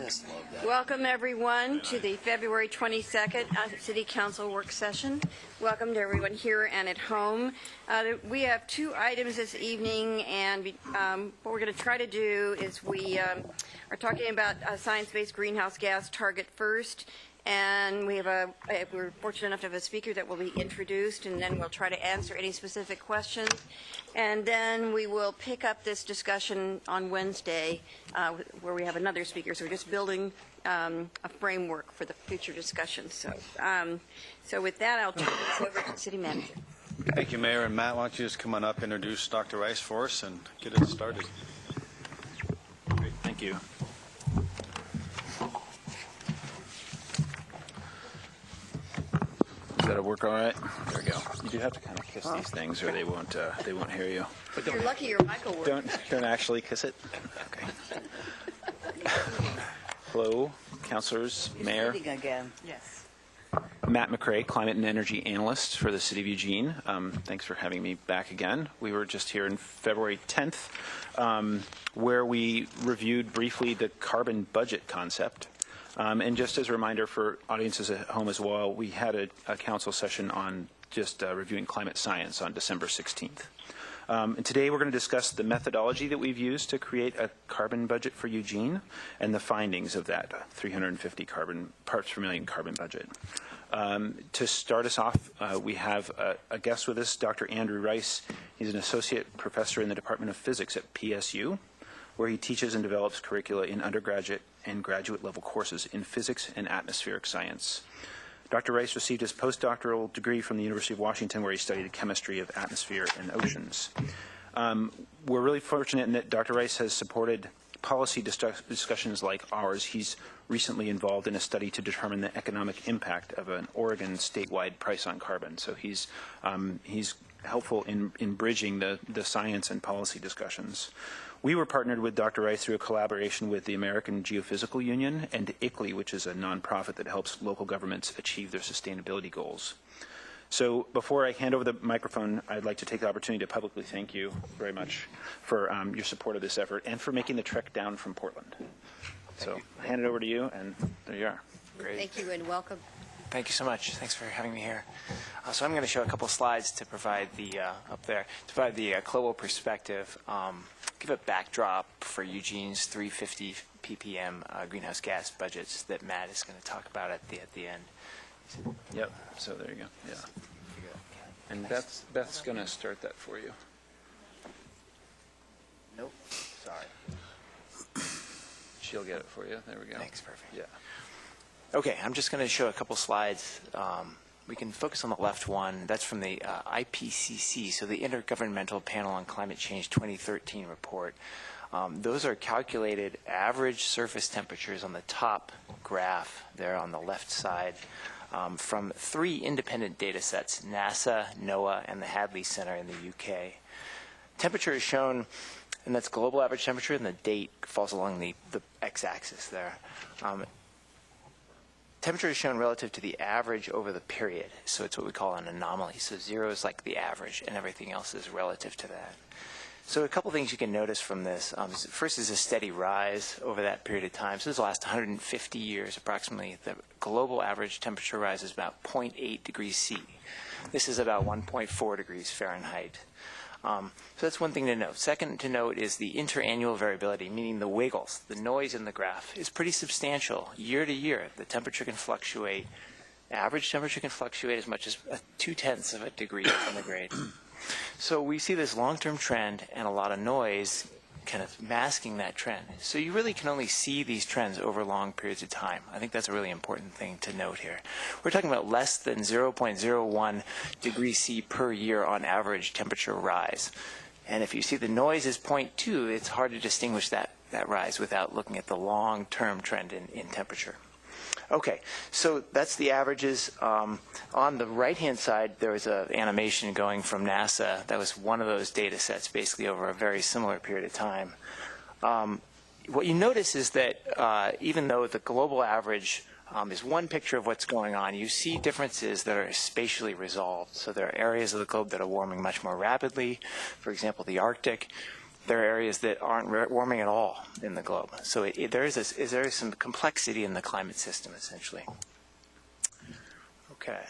just love that. Welcome, everyone, to the February 22nd City Council work session. Welcome to everyone here and at home. We have two items this evening, and what we're going to try to do is we are talking about a science-based greenhouse gas target first, and we're fortunate enough to have a speaker that will be introduced, and then we'll try to answer any specific questions. And then we will pick up this discussion on Wednesday where we have another speaker. So we're just building a framework for the future discussion. So with that, I'll turn this over to the City Manager. Thank you, Mayor. And Matt, why don't you just come on up, introduce Dr. Rice for us, and get it started. Great. Thank you. Does that work all right? There we go. You do have to kind of kiss these things, or they won't hear you. But you're lucky your mic will work. Don't actually kiss it. Okay. Hello, councilors, Mayor. Again. Yes. Matt McRae, Climate and Energy Analyst for the City of Eugene. Thanks for having me back again. We were just here on February 10th, where we reviewed briefly the carbon budget concept. And just as a reminder for audiences at home as well, we had a council session on just reviewing climate science on December 16th. And today we're going to discuss the methodology that we've used to create a carbon budget for Eugene and the findings of that 350 parts per million carbon budget. To start us off, we have a guest with us, Dr. Andrew Rice. He's an associate professor in the Department of Physics at PSU, where he teaches and develops curricula in undergraduate and graduate level courses in physics and atmospheric science. Dr. Rice received his postdoctoral degree from the University of Washington, where he studied the chemistry of atmosphere and oceans. We're really fortunate in that Dr. Rice has supported policy discussions like ours. He's recently involved in a study to determine the economic impact of an Oregon statewide price on carbon. So he's helpful in bridging the science and policy discussions. We were partnered with Dr. Rice through a collaboration with the American Geophysical Union and ICLEI, which is a nonprofit that helps local governments achieve their sustainability goals. So before I hand over the microphone, I'd like to take the opportunity to publicly thank you very much for your support of this effort and for making the trek down from Portland. So I hand it over to you, and there you are. Great. Thank you, and welcome. Thank you so much. Thanks for having me here. So I'm going to show a couple slides to provide the global perspective, give a backdrop for Eugene's 350 ppm greenhouse gas budgets that Matt is going to talk about at the end. Yep. So there you go. Yeah. And Beth's going to start that for you. Nope. Sorry. She'll get it for you. There we go. Thanks. Perfect. Yeah. Okay, I'm just going to show a couple slides. We can focus on the left one. That's from the IPCC, so the Intergovernmental Panel on Climate Change 2013 report. Those are calculated average surface temperatures on the top graph there on the left side from 3 independent data sets, NASA, NOAA, and the Hadley Center in the UK. Temperature is shown, and that's global average temperature, and the date falls along the x-axis there. Temperature is shown relative to the average over the period, so it's what we call an anomaly. So 0 is like the average, and everything else is relative to that. So a couple things you can notice from this. First is a steady rise over that period of time. So this is the last 150 years, approximately. The global average temperature rise is about 0.8 degrees C. This is about 1.4 degrees Fahrenheit. So that's one thing to note. Second to note is the interannual variability, meaning the wiggles, the noise in the graph is pretty substantial. Year to year, the temperature can fluctuate. Average temperature can fluctuate as much as 0.2 of a degree centigrade. So we see this long-term trend and a lot of noise kind of masking that trend. So you really can only see these trends over long periods of time. I think that's a really important thing to note here. We're talking about less than 0.01 degrees C per year on average temperature rise. And if you see the noise is 0.2, it's hard to distinguish that rise without looking at the long-term trend in temperature. Okay, so that's the averages. On the right-hand side, there was an animation going from NASA. That was one of those data sets, basically over a very similar period of time. What you notice is that even though the global average is one picture of what's going on, you see differences that are spatially resolved. So there are areas of the globe that are warming much more rapidly, for example, the Arctic. there are areas that aren't warming at all in the globe. So there is some complexity in the climate system, essentially. Okay.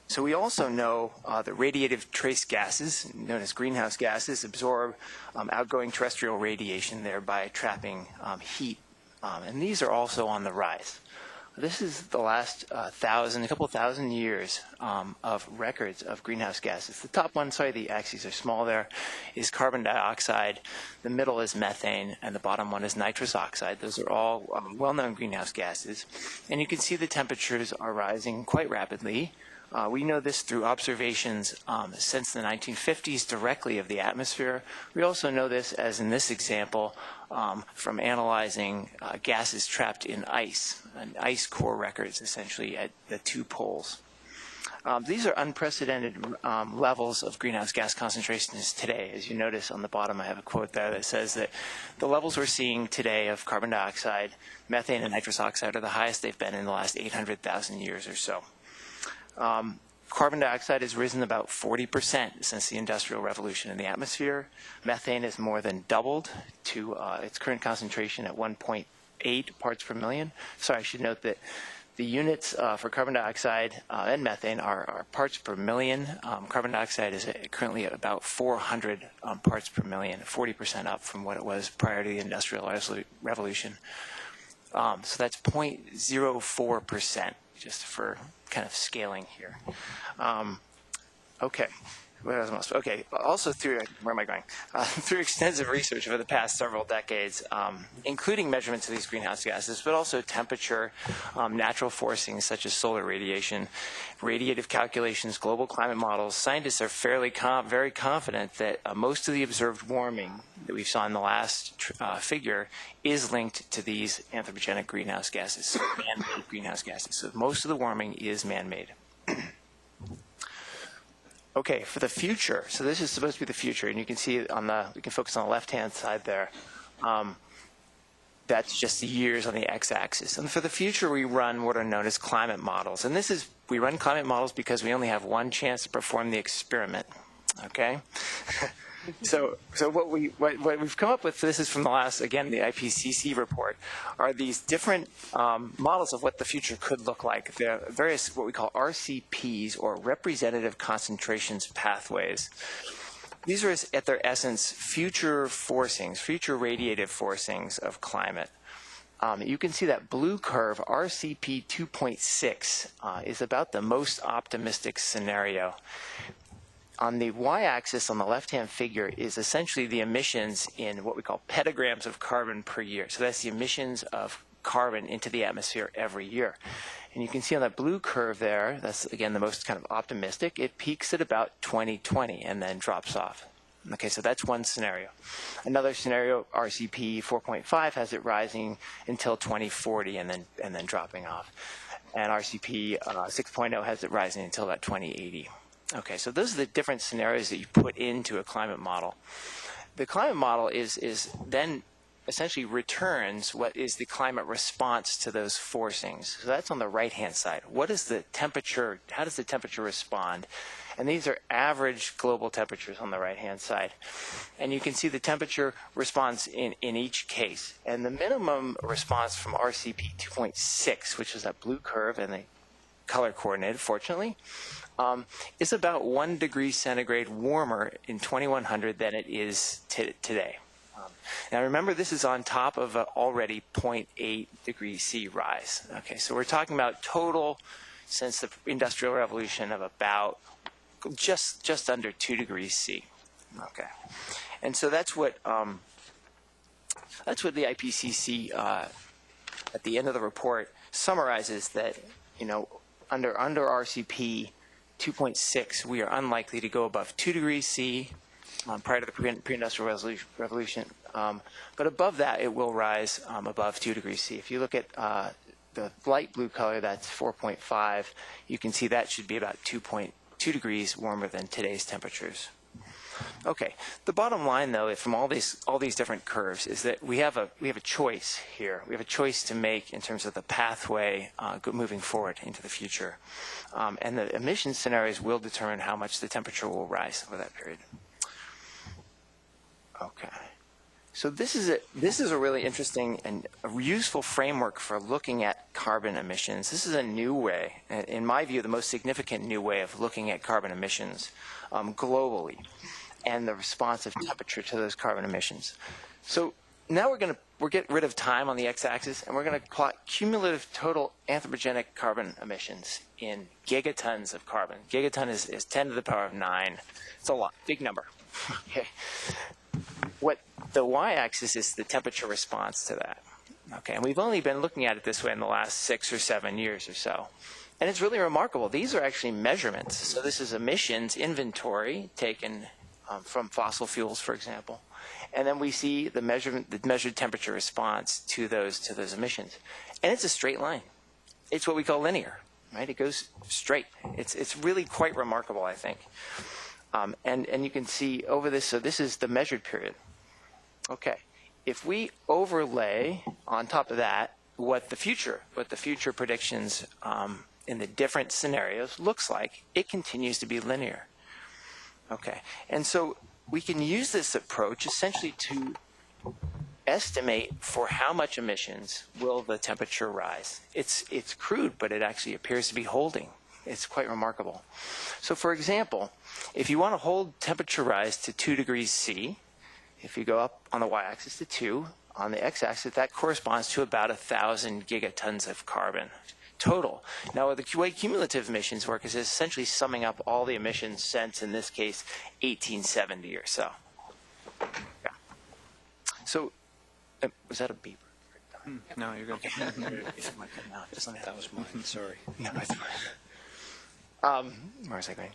So we also know that radiative trace gases, known as greenhouse gases, absorb outgoing terrestrial radiation, thereby trapping heat. And these are also on the rise. This is the last a couple thousand years of records of greenhouse gases. The top one, sorry, the axes are small there, is carbon dioxide. The middle is methane, and the bottom one is nitrous oxide. Those are all well-known greenhouse gases. And you can see the temperatures are rising quite rapidly. We know this through observations since the 1950s directly of the atmosphere. We also know this, as in this example, from analyzing gases trapped in ice, and ice core records essentially at the two poles. These are unprecedented levels of greenhouse gas concentrations today. As you notice on the bottom, I have a quote there that says that the levels we're seeing today of carbon dioxide, methane, and nitrous oxide are the highest they've been in the last 800,000 years or so. Carbon dioxide has risen about 40% since the Industrial Revolution in the atmosphere. Methane has more than doubled to its current concentration at 1.8 parts per million. Sorry, I should note that the units for carbon dioxide and methane are parts per million. Carbon dioxide is currently at about 400 parts per million, 40% up from what it was prior to the Industrial Revolution. So that's 0.04%, just for kind of scaling here. Okay. Okay. Also through, where am I going? Through extensive research over the past several decades, including measurements of these greenhouse gases, but also temperature, natural forcings such as solar radiation, radiative calculations, global climate models, scientists are very confident that most of the observed warming that we saw in the last figure is linked to these anthropogenic greenhouse gases, man-made greenhouse gases. So most of the warming is man-made. Okay, for the future, so this is supposed to be the future, and you can see we can focus on the left-hand side there. That's just the years on the x-axis. And for the future, we run what are known as climate models. And we run climate models because we only have one chance to perform the experiment, okay? So what we've come up with, this is from the last, again, the IPCC report, are these different models of what the future could look like. There are various what we call RCPs, or representative concentrations pathways. These are, at their essence, future forcings, future radiative forcings of climate. You can see that blue curve, RCP 2.6, is about the most optimistic scenario. On the y-axis on the left-hand figure is essentially the emissions in what we call petagrams of carbon per year. So that's the emissions of carbon into the atmosphere every year. And you can see on that blue curve there, that's again the most kind of optimistic, it peaks at about 2020 and then drops off. Okay, so that's one scenario. Another scenario, RCP 4.5, has it rising until 2040 and then dropping off. And RCP 6.0 has it rising until about 2080. Okay, so those are the different scenarios that you put into a climate model. The climate model is then essentially returns what is the climate response to those forcings. So that's on the right-hand side. What is the temperature? How does the temperature respond? And these are average global temperatures on the right-hand side. And you can see the temperature response in each case. And the minimum response from RCP 2.6, which is that blue curve and the color coordinated, fortunately, is about 1 degree centigrade warmer in 2100 than it is today. Now remember, this is on top of an already 0.8 degrees C rise. Okay, so we're talking about total since the Industrial Revolution of about just under 2 degrees C. Okay, and so that's what the IPCC at the end of the report summarizes, that under RCP 2.6, we are unlikely to go above 2 degrees C prior to the pre-industrial revolution. But above that, it will rise above 2 degrees C. If you look at the light blue color, that's 4.5, you can see that should be about 2.2 degrees warmer than today's temperatures. Okay, the bottom line, though, from all these different curves, is that we have a choice here. We have a choice to make in terms of the pathway moving forward into the future, and the emission scenarios will determine how much the temperature will rise over that period. Okay. So this is a really interesting and a useful framework for looking at carbon emissions. This is a new way, in my view, the most significant new way of looking at carbon emissions globally and the response of temperature to those carbon emissions. So now we're getting rid of time on the x-axis, and we're going to plot cumulative total anthropogenic carbon emissions in gigatons of carbon. Gigaton is 10 to the power of 9. It's a lot, big number. Okay. What the y-axis is the temperature response to that. Okay, and we've only been looking at it this way in the last 6 or 7 years or so. And it's really remarkable. These are actually measurements. So this is emissions inventory taken from fossil fuels, for example. And then we see the measured temperature response to those emissions. And it's a straight line. It's what we call linear, right? It goes straight. It's really quite remarkable, I think. And you can see over this, so this is the measured period. Okay, if we overlay on top of that what the future predictions in the different scenarios looks like, it continues to be linear. Okay, and so we can use this approach essentially to estimate for how much emissions will the temperature rise. It's crude, but it actually appears to be holding. It's quite remarkable. So for example, if you want to hold temperature rise to 2 degrees C, if you go up on the y-axis to 2, on the x-axis, that corresponds to about 1,000 gigatons of carbon total. Now, the way cumulative emissions work is essentially summing up all the emissions since, in this case, 1870 or so. Yeah. So, was that a beeper? No, you're good. That was mine, sorry. No, it's fine. Where was I going?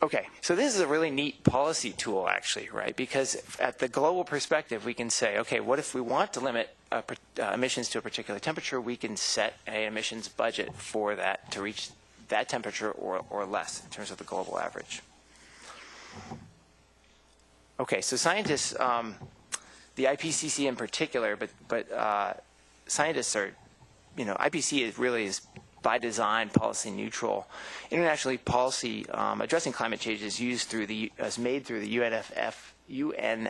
Okay, so this is a really neat policy tool, actually, right? Because at the global perspective, we can say, okay, what if we want to limit emissions to a particular temperature? We can set an emissions budget for that to reach that temperature or less in terms of the global average. Okay, so scientists, the IPCC in particular, but scientists are, IPCC really is by design policy neutral. Internationally, policy addressing climate change is made through the UNFCCC,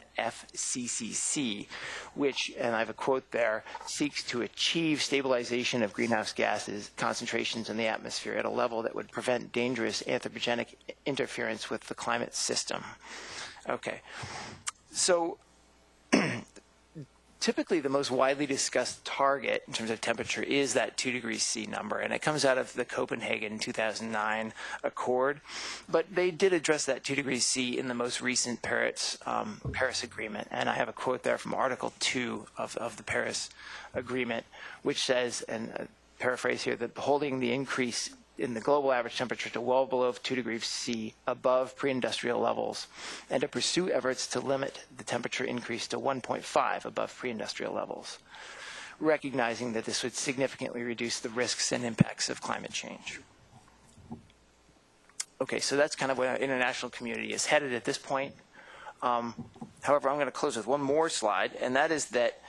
which, and I have a quote there, seeks to achieve stabilization of greenhouse gases concentrations in the atmosphere at a level that would prevent dangerous anthropogenic interference with the climate system. Okay, so typically the most widely discussed target in terms of temperature is that 2 degrees C number, and it comes out of the Copenhagen 2009 Accord. But they did address that 2 degrees C in the most recent Paris Agreement, and I have a quote there from Article 2 of the Paris Agreement, which says, and paraphrase here, that holding the increase in the global average temperature to well below 2 degrees C above pre-industrial levels, and to pursue efforts to limit the temperature increase to 1.5 above pre-industrial levels, recognizing that this would significantly reduce the risks and impacts of climate change. Okay, so that's kind of where our international community is headed at this point. However, I'm going to close with one more slide, and that is that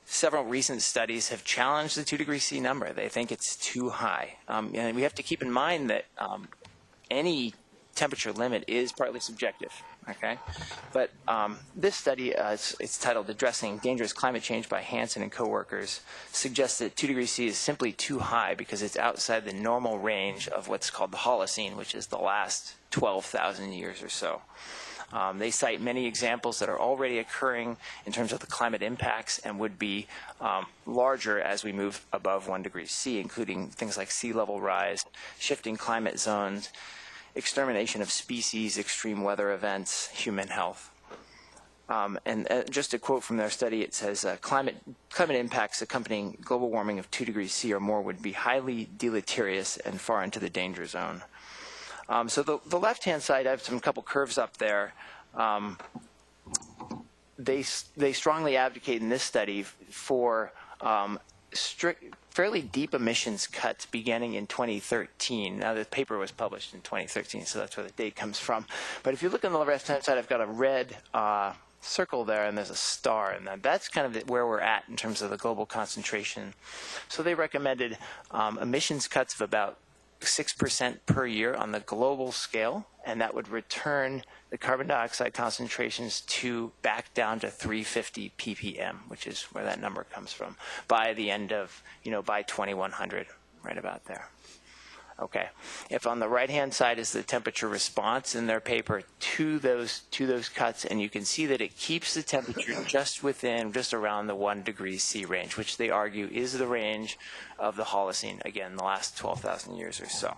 several recent studies have challenged the 2 degrees C number. They think it's too high. And we have to keep in mind that any temperature limit is partly subjective, okay? But this study, it's titled Addressing Dangerous Climate Change by Hansen and Co-Workers, suggests that 2 degrees C is simply too high because it's outside the normal range of what's called the Holocene, which is the last 12,000 years or so. They cite many examples that are already occurring in terms of the climate impacts and would be larger as we move above 1 degree C, including things like sea level rise, shifting climate zones, extermination of species, extreme weather events, human health. And just a quote from their study, it says, climate impacts accompanying global warming of 2 degrees C or more would be highly deleterious and far into the danger zone. So the left-hand side, I have a couple curves up there. They strongly advocate in this study for fairly deep emissions cuts beginning in 2013. Now, the paper was published in 2013, so that's where the date comes from. But if you look on the left-hand side, I've got a red circle there, and there's a star, and that's kind of where we're at in terms of the global concentration. So they recommended emissions cuts of about 6% per year on the global scale, and that would return the carbon dioxide concentrations back down to 350 ppm, which is where that number comes from, by the end of, by 2100, right about there. Okay. If on the right-hand side is the temperature response in their paper to those cuts, and you can see that it keeps the temperature just around the 1 degree C range, which they argue is the range of the Holocene, again, the last 12,000 years or so.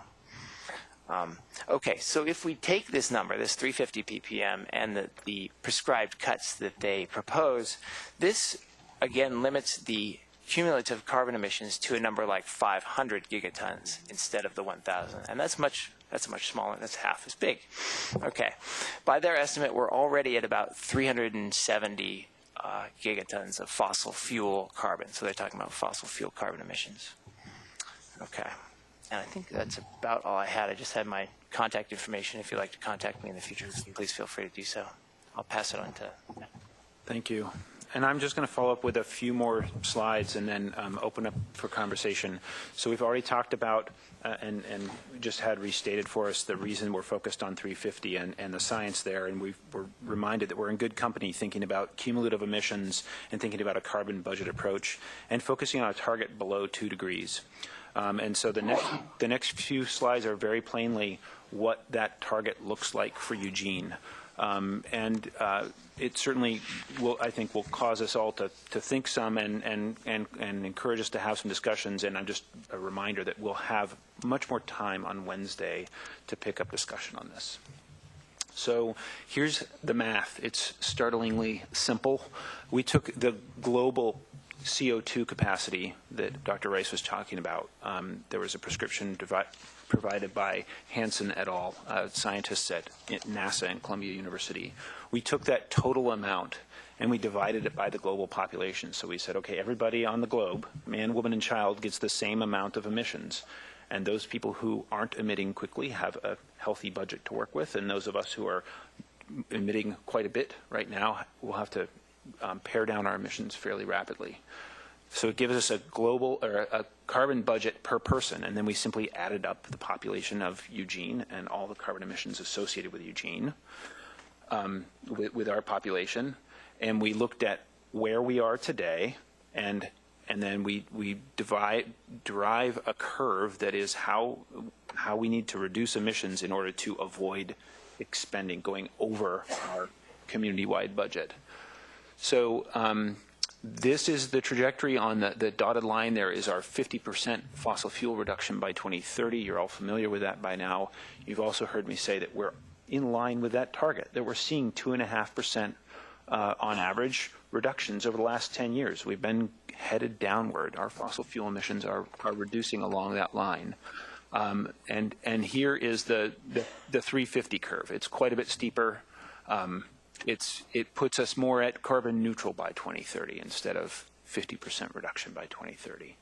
Okay, so if we take this number, this 350 ppm, and the prescribed cuts that they propose, this, again, limits the cumulative carbon emissions to a number like 500 gigatons instead of the 1,000, and that's much smaller. That's half as big. Okay, by their estimate, we're already at about 370 gigatons of fossil fuel carbon. So they're talking about fossil fuel carbon emissions. Okay, and I think that's about all I had. I just had my contact information. If you'd like to contact me in the future, please feel free to do so. I'll pass it on to. Thank you. And I'm just going to follow up with a few more slides and then open up for conversation. So we've already talked about and just had restated for us the reason we're focused on 350 and the science there. And we're reminded that we're in good company thinking about cumulative emissions and thinking about a carbon budget approach and focusing on a target below 2 degrees. And so the next few slides are very plainly what that target looks like for Eugene. It certainly will, I think, will cause us all to think some and encourage us to have some discussions. And I'm just a reminder that we'll have much more time on Wednesday to pick up discussion on this. So here's the math. It's startlingly simple. We took the global CO2 capacity that Dr. Rice was talking about. There was a prescription provided by Hansen et al., scientists at NASA and Columbia University. We took that total amount and we divided it by the global population. So we said, okay, everybody on the globe, man, woman, and child, gets the same amount of emissions. And those people who aren't emitting quickly have a healthy budget to work with, and those of us who are emitting quite a bit right now will have to pare down our emissions fairly rapidly. So it gives us a global or a carbon budget per person, and then we simply added up the population of Eugene and all the carbon emissions associated with Eugene with our population, and we looked at where we are today, and then we derive a curve that is how we need to reduce emissions in order to avoid going over our community-wide budget. So this is the trajectory on the dotted line. There is our 50% fossil fuel reduction by 2030. You're all familiar with that by now. You've also heard me say that we're in line with that target, that we're seeing 2.5% on average reductions over the last 10 years. We've been headed downward. Our fossil fuel emissions are reducing along that line. And here is the 350 curve. It's quite a bit steeper. It puts us more at carbon neutral by 2030 instead of 50% reduction by 2030.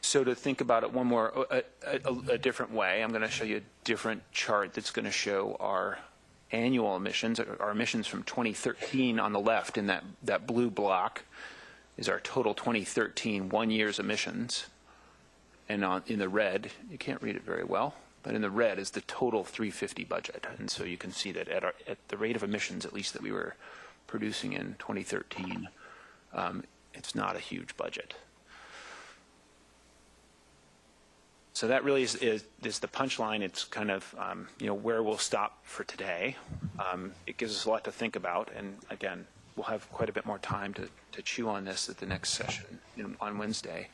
So to think about it a different way, I'm going to show you a different chart that's going to show our annual emissions, our emissions from 2013 on the left in that blue block is our total 2013 1 year's emissions. And in the red, you can't read it very well, but in the red is the total 350 budget. And so you can see that at the rate of emissions, at least that we were producing in 2013, it's not a huge budget. So that really is the punchline. It's kind of where we'll stop for today. It gives us a lot to think about, and again, we'll have quite a bit more time to chew on this at the next session on Wednesday.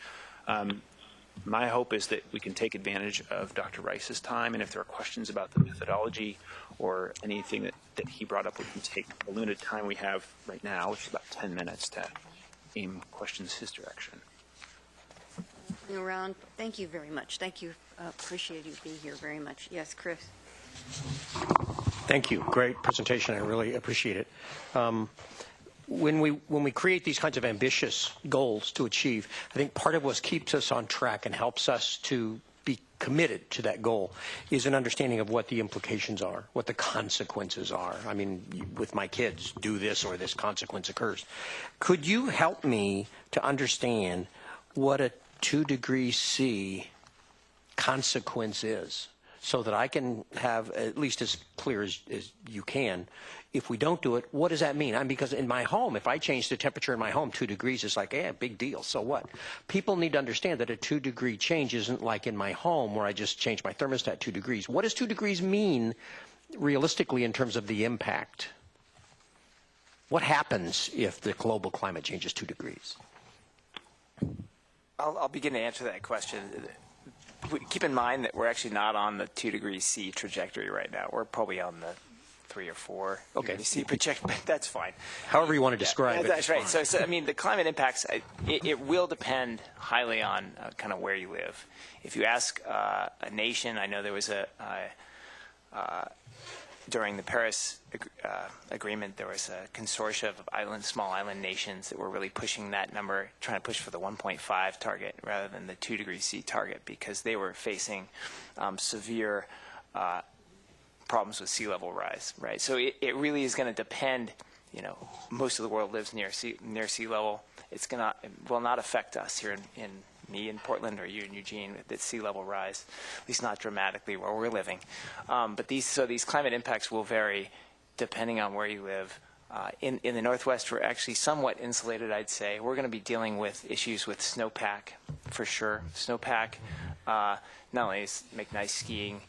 My hope is that we can take advantage of Dr. Rice's time, and if there are questions about the methodology or anything that he brought up, we can take the limited time we have right now, which is about 10 minutes, to aim questions his direction. Around. Thank you very much. Thank you. Appreciate you being here very much. Yes, Chris. Thank you. Great presentation. I really appreciate it. When we create these kinds of ambitious goals to achieve, I think part of what keeps us on track and helps us to be committed to that goal is an understanding of what the implications are, what the consequences are. I mean, with my kids, do this or this consequence occurs. Could you help me to understand what a 2 degrees C consequence is, so that I can have at least as clear as you can. If we don't do it, what does that mean? Because in my home, if I change the temperature in my home 2 degrees, it's like, yeah, big deal. So what? People need to understand that a 2 degree change isn't like in my home where I just change my thermostat 2 degrees. What does 2 degrees mean realistically in terms of the impact? What happens if the global climate changes 2 degrees? I'll begin to answer that question. Keep in mind that we're actually not on the 2 degrees C trajectory right now. We're probably on the 3 or 4 degrees C trajectory, but that's fine. However you want to describe it. That's right. So, I mean, the climate impacts, it will depend highly on kind of where you live. If you ask a nation, I know there was during the Paris Agreement, there was a consortia of small island nations that were really pushing that number, trying to push for the 1.5 target rather than the 2 degrees C target, because they were facing severe problems with sea level rise, right? So it really is going to depend. You know, most of the world lives near sea level. It will not affect us here in me in Portland or you in Eugene with the sea level rise, at least not dramatically where we're living. But these climate impacts will vary depending on where you live. In the Northwest, we're actually somewhat insulated, I'd say. We're going to be dealing with issues with snowpack, for sure. Snowpack not only does make nice skiing,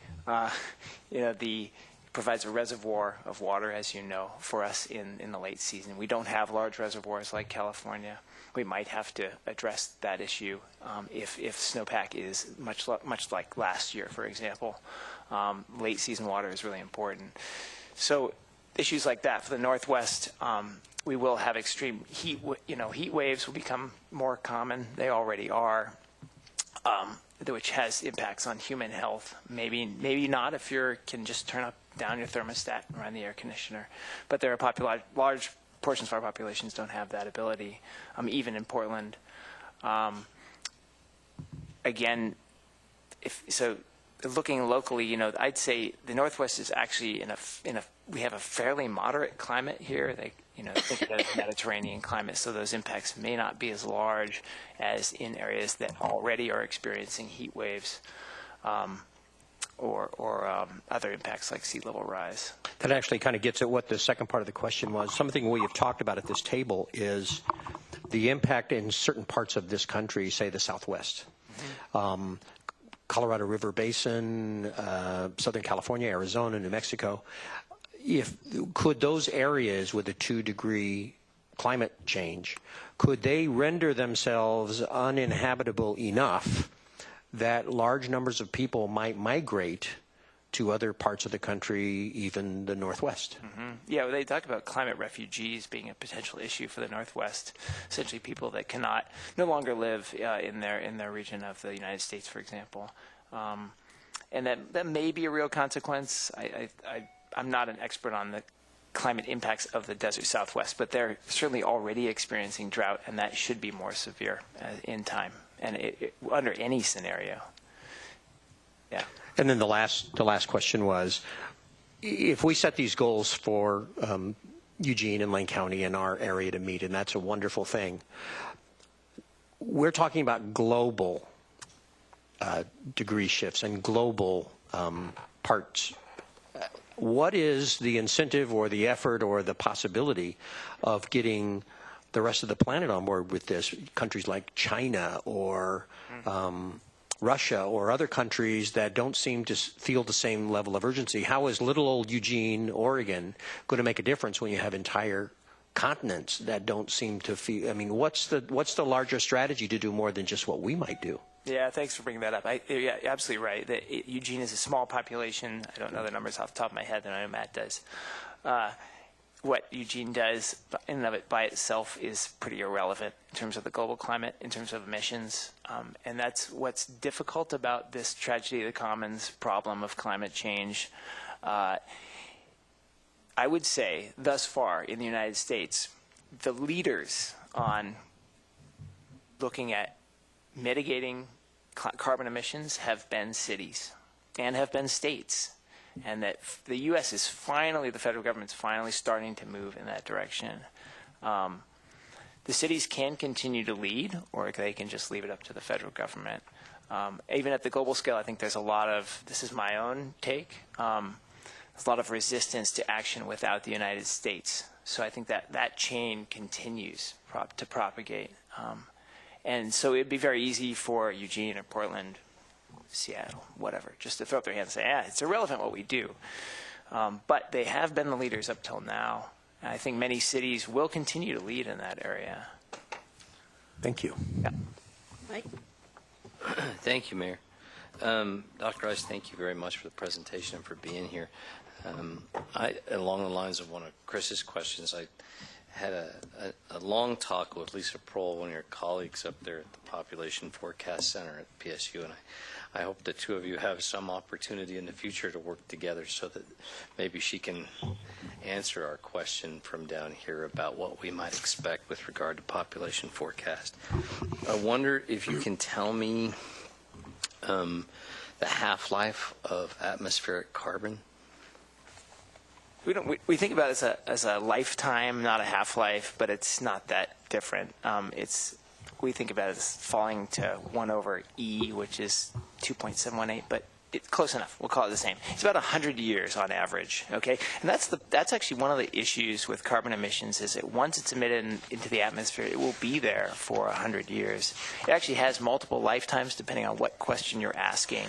provides a reservoir of water, as you know, for us in the late season. We don't have large reservoirs like California. We might have to address that issue if snowpack is much like last year, for example. Late season water is really important. So issues like that for the Northwest, we will have extreme heat. Heat waves will become more common. They already are. Which has impacts on human health. Maybe not if you can just turn down your thermostat and run the air conditioner. But there are large portions of our populations don't have that ability, even in Portland. Again, looking locally, I'd say the Northwest is actually we have a fairly moderate climate here. Think of it as Mediterranean climate, so those impacts may not be as large as in areas that already are experiencing heat waves or other impacts like sea level rise. That actually kind of gets at what the second part of the question was. Something we have talked about at this table is the impact in certain parts of this country, say the Southwest. Mm-hmm. Colorado River Basin, Southern California, Arizona, New Mexico. Could those areas with a 2 degree climate change, could they render themselves uninhabitable enough that large numbers of people might migrate to other parts of the country, even the Northwest? Mm-hmm. Yeah, well, they talk about climate refugees being a potential issue for the Northwest. Essentially, people that no longer live in their region of the United States, for example, and that may be a real consequence. I'm not an expert on the climate impacts of the desert Southwest, but they're certainly already experiencing drought, and that should be more severe in time, and under any scenario. Yeah. And then the last question was, if we set these goals for Eugene and Lane County in our area to meet, and that's a wonderful thing, we're talking about global degree shifts and global parts. What is the incentive or the effort or the possibility of getting the rest of the planet on board with this? Countries like China or Russia or other countries that don't seem to feel the same level of urgency. How is little old Eugene, Oregon, going to make a difference when you have entire continents that don't seem to feel? I mean, what's the larger strategy to do more than just what we might do? Yeah, thanks for bringing that up. Yeah, absolutely right. Eugene is a small population. I don't know the numbers off the top of my head, and I know Matt does. What Eugene does in and of it by itself is pretty irrelevant in terms of the global climate, in terms of emissions. And that's what's difficult about this tragedy of the commons problem of climate change. I would say thus far in the United States, the leaders on looking at mitigating carbon emissions have been cities and have been states, and that the U.S. is finally, the federal government's finally starting to move in that direction. The The cities can continue to lead, or they can just leave it up to the federal government. Even at the global scale, I think there's a lot of, this is my own take, there's a lot of resistance to action without the United States. So I think that chain continues to propagate. And so it'd be very easy for Eugene or Portland, Seattle, whatever, just to throw up their hands and say, it's irrelevant what we do. But they have been the leaders up till now. And I think many cities will continue to lead in that area. Thank you. Yeah. Mike? Thank you, Mayor. Dr. Rice, thank you very much for the presentation and for being here. Along the lines of one of Chris's questions, I had a long talk with Lisa Prohl, one of your colleagues up there at the Population Forecast Center at PSU, and I hope the two of you have some opportunity in the future to work together so that maybe she can answer our question from down here about what we might expect with regard to population forecast. I wonder if you can tell me the half-life of atmospheric carbon. We think about it as a lifetime, not a half-life, but it's not that different. We think about it as falling to 1 over E, which is 2.718, but it's close enough. We'll call it the same. It's about 100 years on average, okay? And that's actually one of the issues with carbon emissions is that once it's emitted into the atmosphere, it will be there for 100 years. It actually has multiple lifetimes depending on what question you're asking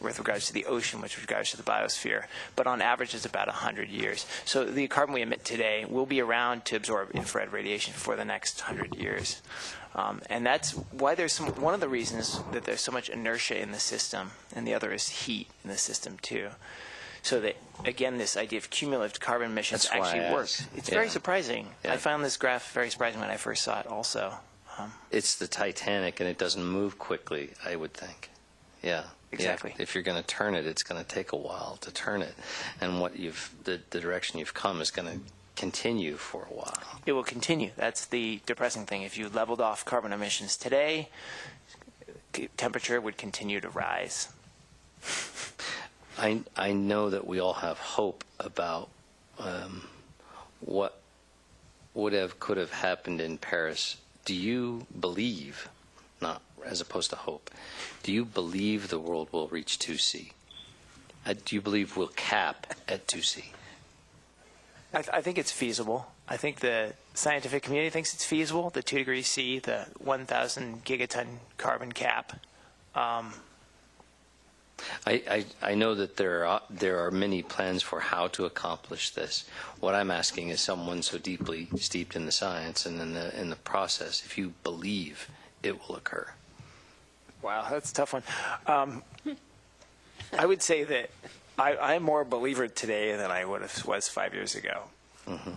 with regards to the ocean, with regards to the biosphere. But on average, it's about 100 years. So the carbon we emit today will be around to absorb infrared radiation for the next 100 years. And that's why one of the reasons that there's so much inertia in the system, and the other is heat in the system too. So that, again, this idea of cumulative carbon emissions actually works. It's very surprising. Yeah. I found this graph very surprising when I first saw it also. It's the Titanic, and it doesn't move quickly, I would think. Yeah. Exactly. Yeah. If you're going to turn it, it's going to take a while to turn it. And the direction you've come is going to continue for a while. It will continue. That's the depressing thing. If you leveled off carbon emissions today, temperature would continue to rise. I know that we all have hope about what could have happened in Paris. Do you believe, not as opposed to hope, do you believe the world will reach 2C? Do you believe we'll cap at 2C? I think it's feasible. I think the scientific community thinks it's feasible, the 2 degrees C, the 1,000 gigaton carbon cap. I know that there are many plans for how to accomplish this. What I'm asking is someone so deeply steeped in the science and in the process, if you believe it will occur. Wow, that's a tough one. I would say that I'm more a believer today than I was 5 years ago. Mm-hmm.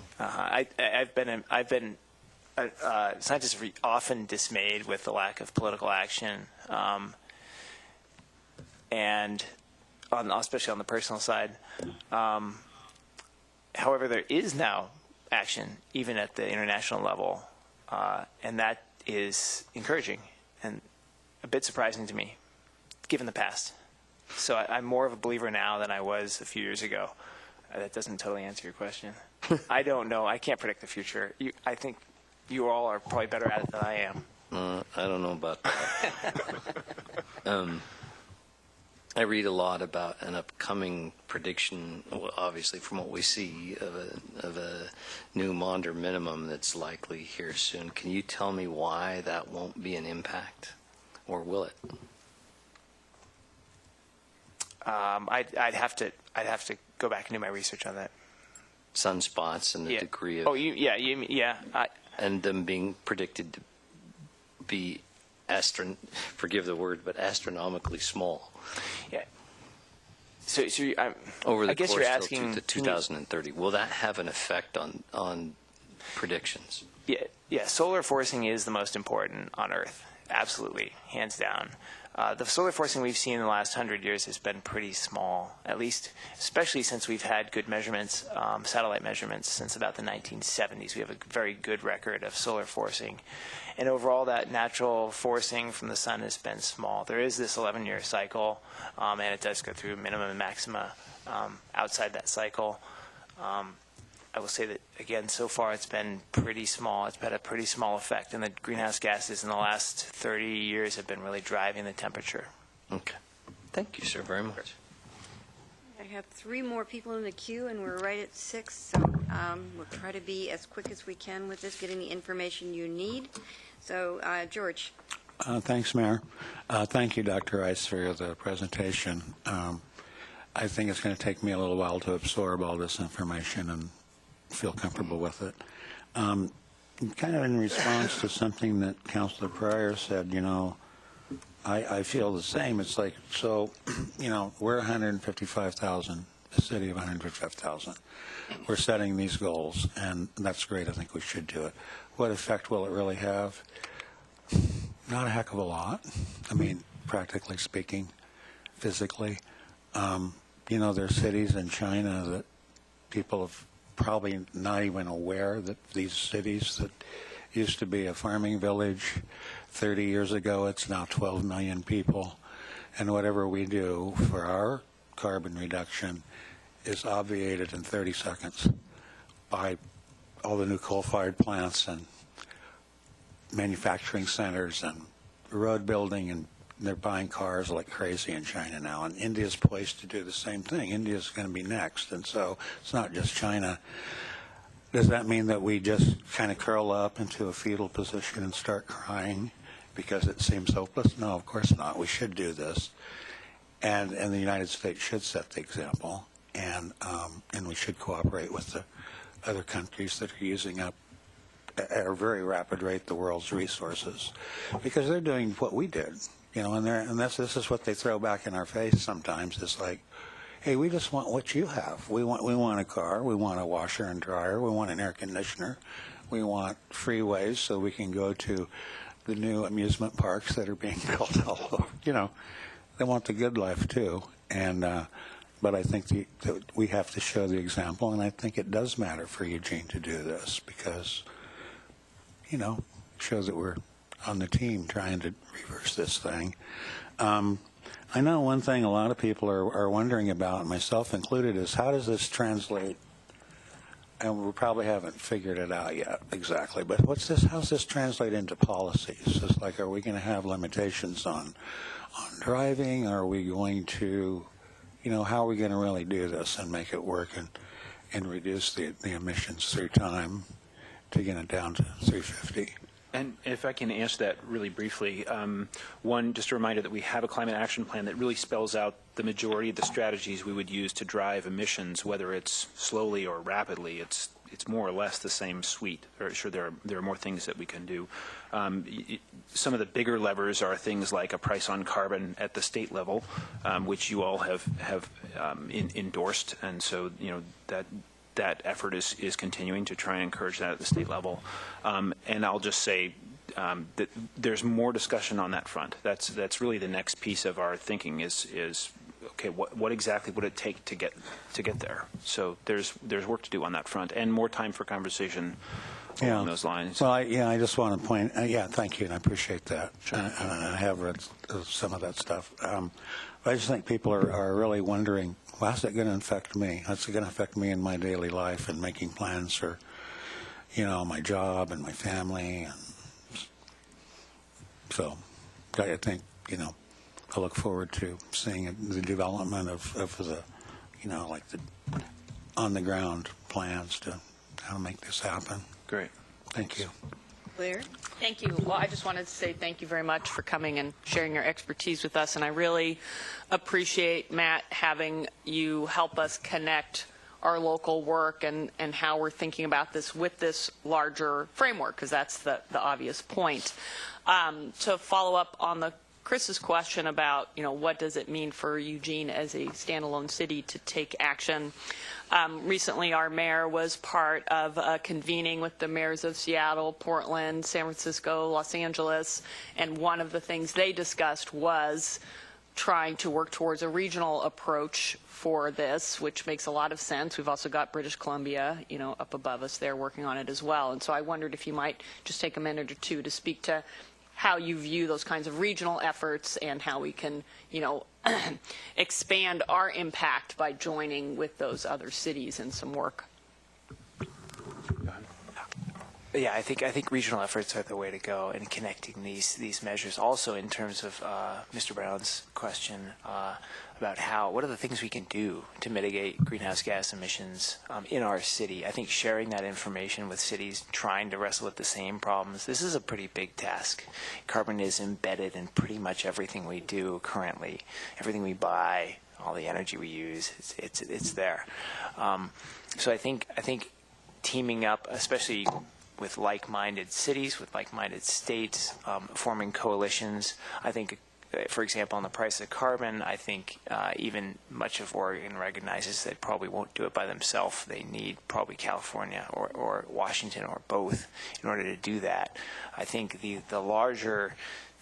Scientists are often dismayed with the lack of political action, and especially on the personal side. However, there is now action, even at the international level, and that is encouraging and a bit surprising to me, given the past. So I'm more of a believer now than I was a few years ago. That doesn't totally answer your question. I don't know. I can't predict the future. I think you all are probably better at it than I am. I don't know about that. I read a lot about an upcoming prediction, well, obviously from what we see, of a new Maunder minimum that's likely here soon. Can you tell me why that won't be an impact, or will it? I'd have to go back and do my research on that. Sunspots and the degree of... Oh, yeah. And them being predicted to be, forgive the word, but astronomically small. Yeah. So over the I guess course you're asking to 2030. Will that have an effect on predictions? Yeah. Solar forcing is the most important on Earth. Absolutely, hands down. The solar forcing we've seen in the last 100 years has been pretty small, at least, especially since we've had good measurements, satellite measurements, since about the 1970s. We have a very good record of solar forcing. And overall, that natural forcing from the sun has been small. There is this 11-year cycle, and it does go through minimum and maxima outside that cycle. I will say that, again, so far it's been pretty small. It's had a pretty small effect, and the greenhouse gases in the last 30 years have been really driving the temperature. Okay. Thank you, sir, very much. I have 3 more people in the queue, and we're right at 6, so we'll try to be as quick as we can with this, getting the information you need. So, George. Thanks, Mayor. Thank you, Dr. Rice, for the presentation. I think it's going to take me a little while to absorb all this information and feel comfortable with it. Kind of in response to something that Councilor Pryor said, you know, I feel the same. It's like, so, you know, we're 155,000, the city of 155,000. We're setting these goals, and that's great. I think we should do it. What effect will it really have? Not a heck of a lot. I mean, practically speaking, physically. You know, there are cities in China that people have probably not even aware that these cities that used to be a farming village 30 years ago, it's now 12 million people. And whatever we do for our carbon reduction is obviated in 30 seconds by all the new coal-fired plants and manufacturing centers and road building, and they're buying cars like crazy in China now. And India's poised to do the same thing. India's going to be next. And so it's not just China. Does that mean that we just kind of curl up into a fetal position and start crying because it seems hopeless? No, of course not. We should do this. And the United States should set the example. And we should cooperate with the other countries that are using up at a very rapid rate the world's resources, because they're doing what we did, you know, and this is what they throw back in our face sometimes. It's like, hey, we just want what you have. We want a car, we want a washer and dryer, we want an air conditioner, we want freeways so we can go to the new amusement parks that are being built all over. You know, they want the good life too, and but I think that we have to show the example, and I think it does matter for Eugene to do this because, you know, shows that we're on the team trying to reverse this thing. I know one thing a lot of people are wondering about, myself included, is how does this translate? And we probably haven't figured it out yet exactly, but how's this translate into policies? It's like, are we going to have limitations on driving? Are we going to, you know, how are we going to really do this and make it work and reduce the emissions through time to get it down to 350? And if I can answer that really briefly, one, just a reminder that we have a climate action plan that really spells out the majority of the strategies we would use to drive emissions, whether it's slowly or rapidly. It's more or less the same suite. Sure, there are more things that we can do. Some of the bigger levers are things like a price on carbon at the state level, which you all have endorsed, and so you know that effort is continuing to try and encourage that at the state level. And I'll just say that there's more discussion on that front. That's really the next piece of our thinking is okay, what exactly would it take to get there? So there's work to do on that front and more time for conversation along those lines. Well, I just want to point, thank you, and I appreciate that. Sure. And I have read some of that stuff. But I just think people are really wondering, well, how's it going to affect me? How's it going to affect me in my daily life and making plans for, you know, my job and my family? And so I think, you know, I look forward to seeing the development of the, you know, like the on-the-ground plans to how to make this happen. Great. Thank you. Claire? Thank you. Well, I just wanted to say thank you very much for coming and sharing your expertise with us. And I really appreciate, Matt, having you help us connect our local work and how we're thinking about this with this larger framework, because that's the obvious point. To follow up on Chris's question about, you know, what does it mean for Eugene as a standalone city to take action? Recently, our mayor was part of a convening with the mayors of Seattle, Portland, San Francisco, Los Angeles, and one of the things they discussed was trying to work towards a regional approach for this, which makes a lot of sense. We've also got British Columbia, you know, up above us there working on it as well. And so I wondered if you might just take a minute or two to speak to how you view those kinds of regional efforts and how we can, you know, expand our impact by joining with those other cities in some work. Yeah, I think regional efforts are the way to go in connecting these measures. Also, in terms of Mr. Brown's question about what are the things we can do to mitigate greenhouse gas emissions in our city. I think sharing that information with cities trying to wrestle with the same problems. This is a pretty big task. Carbon is embedded in pretty much everything we do currently, everything we buy, all the energy we use. It's there. So I think teaming up, especially with like-minded cities, with like-minded states, forming coalitions. I think, for example, on the price of carbon, I think even much of Oregon recognizes they probably won't do it by themselves. They need probably California or Washington or both in order to do that. I think the larger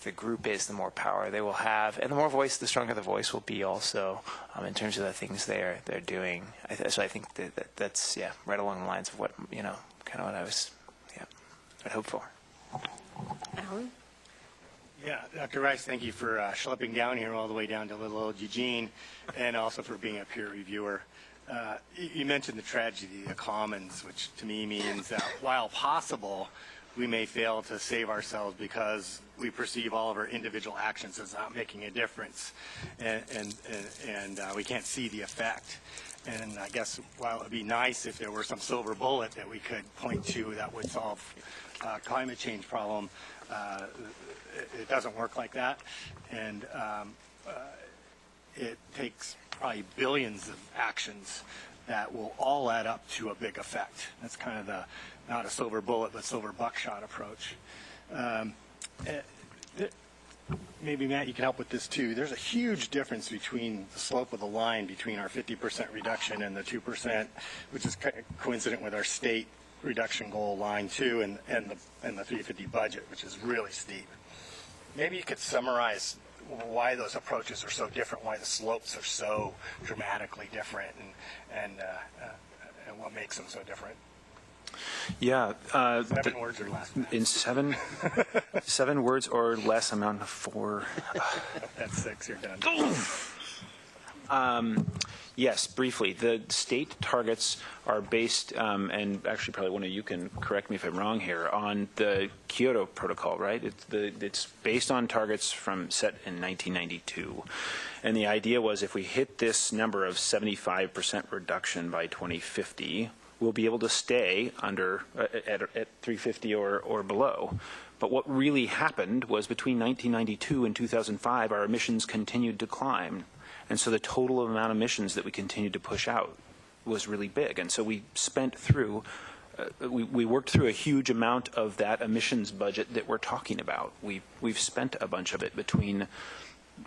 the group is, the more power they will have, and the more voice, the stronger the voice will be also in terms of the things they're doing. So I think that's right along the lines of what, kind of what I'd hope for. Alan? Yeah, Dr. Rice, thank you for schlepping down here all the way down to little old Eugene, and also for being a peer reviewer. You mentioned the tragedy of the commons, which to me means that while possible, we may fail to save ourselves because we perceive all of our individual actions as not making a difference, and we can't see the effect. And I guess while it would be nice if there were some silver bullet that we could point to that would solve climate change problem, it doesn't work like that. And it takes probably billions of actions that will all add up to a big effect. That's kind of the, not a silver bullet, but silver buckshot approach. Maybe, Matt, you can help with this too. There's a huge difference between the slope of the line between our 50% reduction and the 2%, which is coincident with our state reduction goal line 2 and the 350 budget, which is really steep. Maybe you could summarize why those approaches are so different, why the slopes are so dramatically different, and what makes them so different. Yeah. 7 words or less. In 7 words or less, I'm on 4. That's 6, you're done. Yes, briefly. The state targets are based, and actually probably one of you can correct me if I'm wrong here, on the Kyoto Protocol, right? It's based on targets set in 1992. And the idea was if we hit this number of 75% reduction by 2050, we'll be able to stay under at 350 or below. But what really happened was between 1992 and 2005, our emissions continued to climb. And so the total amount of emissions that we continued to push out was really big. And so we spent through, we worked through a huge amount of that emissions budget that we're talking about. We've spent a bunch of it between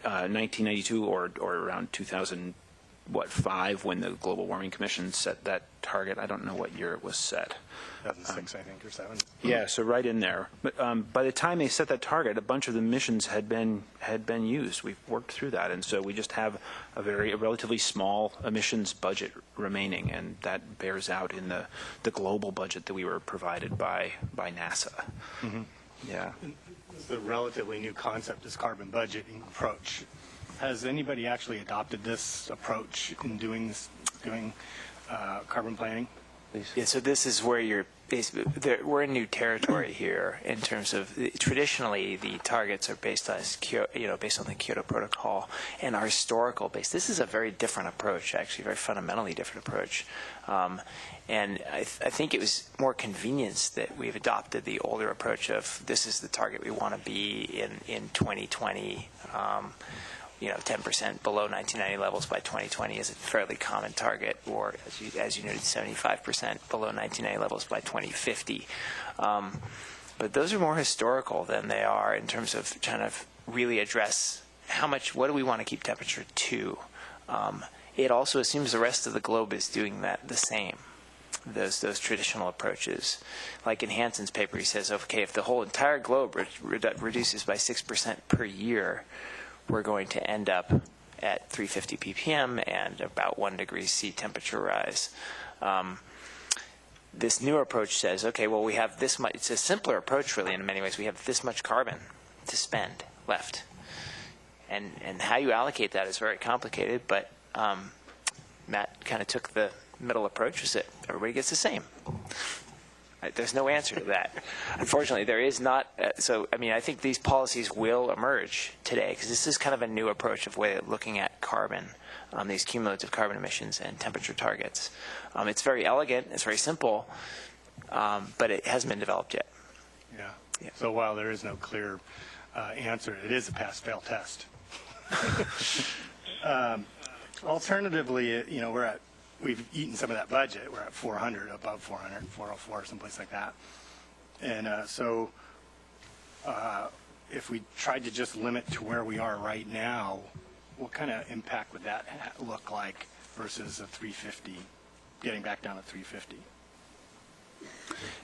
1992 or around 2005 when the Global Warming Commission set that target. I don't know what year it was set. 2006, I think, or 7. Yeah, so right in there. But by the time they set that target, a bunch of the emissions had been used. We've worked through that, and so we just have a relatively small emissions budget remaining, and that bears out in the global budget that we were provided by NASA. Mm-hmm. Yeah. This is a relatively new concept, this carbon budgeting approach. Has anybody actually adopted this approach in doing carbon planning? Yeah, so this is where we're in new territory here in terms of traditionally the targets are based on the Kyoto Protocol and our historical base. This is a very different approach, actually, a very fundamentally different approach. And I think it was more convenience that we've adopted the older approach of this is the target we want to be in 2020. 10% below 1990 levels by 2020 is a fairly common target, or as you noted, 75% below 1990 levels by 2050. But those are more historical than they are in terms of trying to really address what do we want to keep temperature to. It also assumes the rest of the globe is doing that the same. Those traditional approaches. Like in Hanson's paper, he says, okay, if the whole entire globe reduces by 6% per year, we're going to end up at 350 ppm and about 1 degree C temperature rise. This new approach says, okay, well, we have this much. It's a simpler approach, really, in many ways. We have this much carbon to spend left. And how you allocate that is very complicated, but Matt kind of took the middle approach, is that everybody gets the same. There's no answer to that. Unfortunately, there is not. So, I mean, I think these policies will emerge today because this is kind of a new approach of way of looking at carbon, these cumulative carbon emissions and temperature targets. It's very elegant. It's very simple, but it hasn't been developed yet. Yeah. So while there is no clear answer, it is a pass-fail test. Alternatively, you know, we've eaten some of that budget. We're at 400, above 400, 404, someplace like that. And so if we tried to just limit to where we are right now, what kind of impact would that look like versus a 350, getting back down to 350?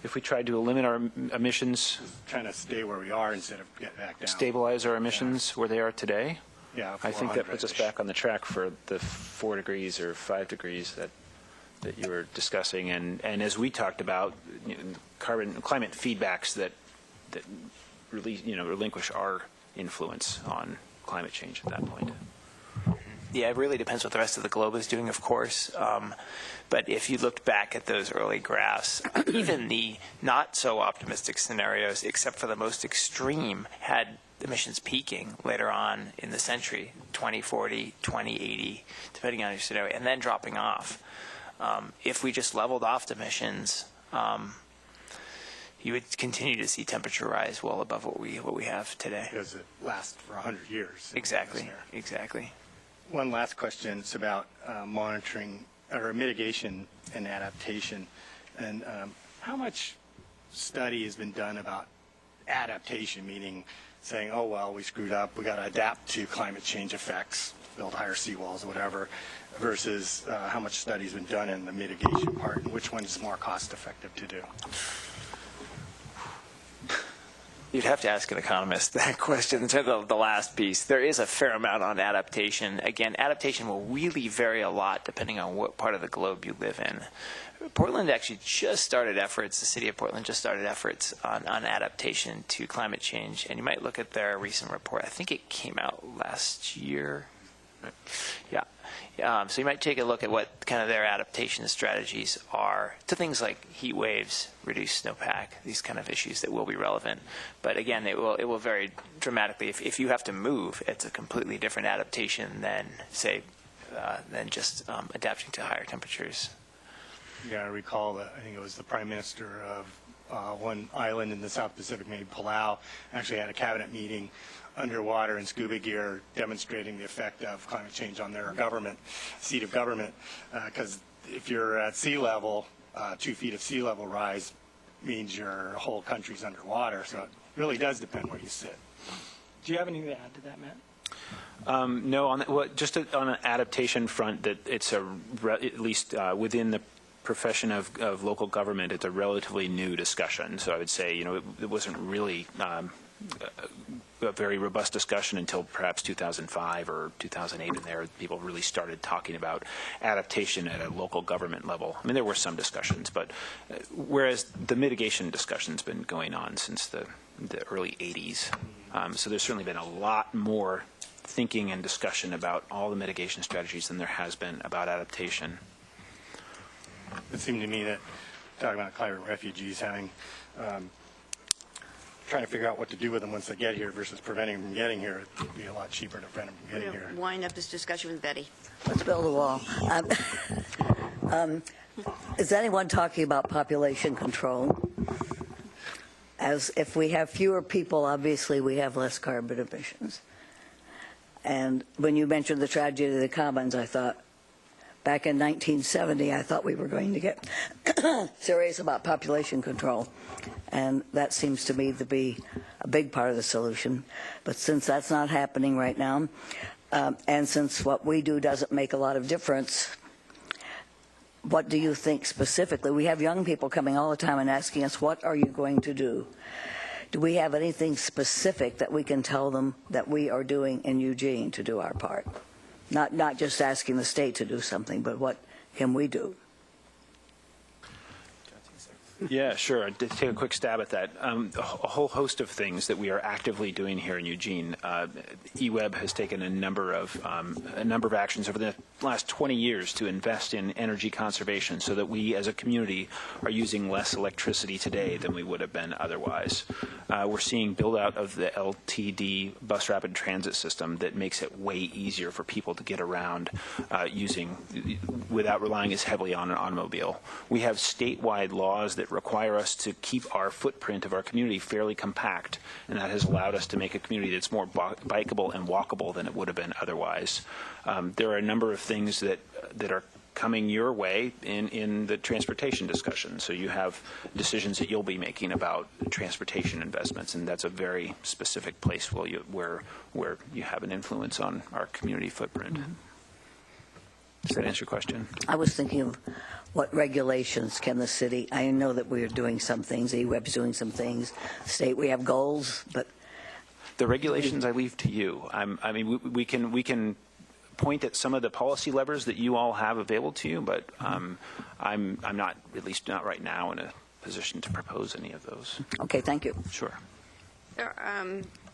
If we tried to limit our emissions, Trying to stay where we are instead of get back down. stabilize our emissions where they are today, Yeah, I think that puts us 400-ish. back on the track for the 4 degrees or 5 degrees that you were discussing. And as we talked about, you know, climate feedbacks that really, you know, relinquish our influence on climate change at that point. Yeah, it really depends what the rest of the globe is doing, of course. But if you looked back at those early graphs, even the not so optimistic scenarios, except for the most extreme, had emissions peaking later on in the century, 2040, 2080, depending on your scenario, and then dropping off. If we just leveled off emissions, you would continue to see temperature rise well above what we have today. Because it lasts for 100 years. Exactly. Exactly. One last question is about monitoring or mitigation and adaptation. And how much study has been done about adaptation, meaning saying, oh, well, we screwed up, we got to adapt to climate change effects, build higher seawalls or whatever, versus how much study has been done in the mitigation part, and which one is more cost effective to do? You'd have to ask an economist that question in terms of the last piece. There is a fair amount on adaptation. Again, adaptation will really vary a lot depending on what part of the globe you live in. Portland actually just started efforts, the city of Portland just started efforts on adaptation to climate change. And you might look at their recent report. I think it came out last year. Yeah. So you might take a look at what kind of their adaptation strategies are to things like heat waves, reduced snowpack, these kind of issues that will be relevant. But again, it will vary dramatically. If you have to move, it's a completely different adaptation than, say, than just adapting to higher temperatures. Yeah, I recall that I think it was the prime minister of one island in the South Pacific, maybe Palau, actually had a cabinet meeting underwater in scuba gear demonstrating the effect of climate change on their government, seat of government. Because if you're at sea level, 2 feet of sea level rise means your whole country's underwater. So it really does depend where you sit. Do you have anything to add to that, Matt? No, just on an adaptation front, that it's at least within the profession of local government, it's a relatively new discussion. So I would say, you know, it wasn't really a very robust discussion until perhaps 2005 or 2008, and there people really started talking about adaptation at a local government level. I mean, there were some discussions, but whereas the mitigation discussion's been going on since the early 80s. So there's certainly been a lot more thinking and discussion about all the mitigation strategies than there has been about adaptation. It seemed to me that talking about climate refugees, having trying to figure out what to do with them once they get here versus preventing them from getting here, it would be a lot cheaper to prevent them from We're getting going here. to wind up this discussion with Betty. Let's build a wall. Is anyone talking about population control? As if we have fewer people, obviously we have less carbon emissions. And when you mentioned the tragedy of the commons, I thought, back in 1970, I thought we were going to get serious about population control. And that seems to me to be a big part of the solution. But since that's not happening right now, and since what we do doesn't make a lot of difference, what do you think specifically? We have young people coming all the time and asking us, what are you going to do? Do we have anything specific that we can tell them that we are doing in Eugene to do our part? Not just asking the state to do something, but what can we do? Yeah, sure. To take a quick stab at that, a whole host of things that we are actively doing here in Eugene. eWeb has taken a number of actions over the last 20 years to invest in energy conservation, so that we, as a community, are using less electricity today than we would have been otherwise. We're seeing build out of the LTD bus rapid transit system that makes it way easier for people to get around without relying as heavily on an automobile. We have statewide laws that require us to keep our footprint of our community fairly compact, and that has allowed us to make a community that's more bikeable and walkable than it would have been otherwise. There are a number of things that are coming your way in the transportation discussion. So you have decisions that you'll be making about transportation investments, and that's a very specific place where you have an influence on our community footprint. Does that answer your question? I was thinking of what regulations can the city, I know that we are doing some things, eWeb's doing some things, state we have goals, but... The regulations I leave to you. We can point at some of the policy levers that you all have available to you, but I'm not, at least not right now, in a position to propose any of those. Okay, thank you. Sure.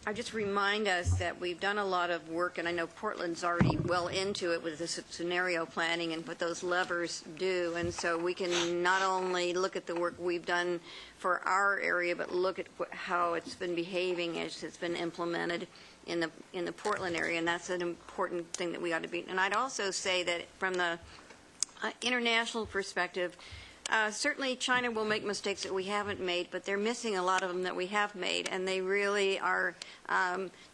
I just remind us that we've done a lot of work, and I know Portland's already well into it with the scenario planning and what those levers do. And so we can not only look at the work we've done for our area, but look at how it's been behaving as it's been implemented in the Portland area, and that's an important thing that we ought to be. And I'd also say that from the international perspective, certainly China will make mistakes that we haven't made, but they're missing a lot of them that we have made, and they really are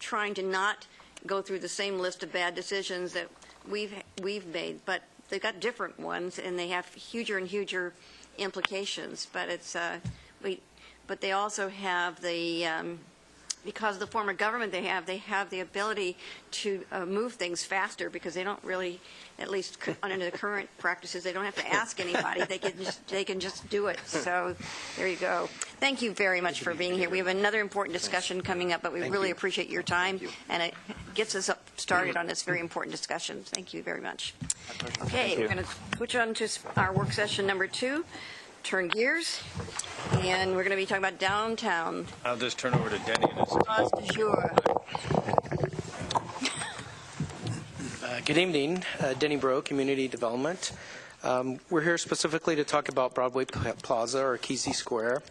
trying to not go through the same list of bad decisions that we've made. But they've got different ones, and they have huger and huger implications. But but they also have the because of the form of government they have the ability to move things faster, because they don't really, at least under the current practices, they don't have to ask anybody. They can just do it. So there you go. Thank you very much for being here. We have another important discussion coming up, but we really appreciate your time, and it gets us started on this very important discussion. Thank you very much. Okay, we're going to switch on to our work session number 2. Turn gears, and we're going to be talking about downtown. I'll just turn over to Denny. Cause du jour. Good evening, Denny Bro, Community Development. We're here specifically to talk about Broadway Plaza, or Kesey Square,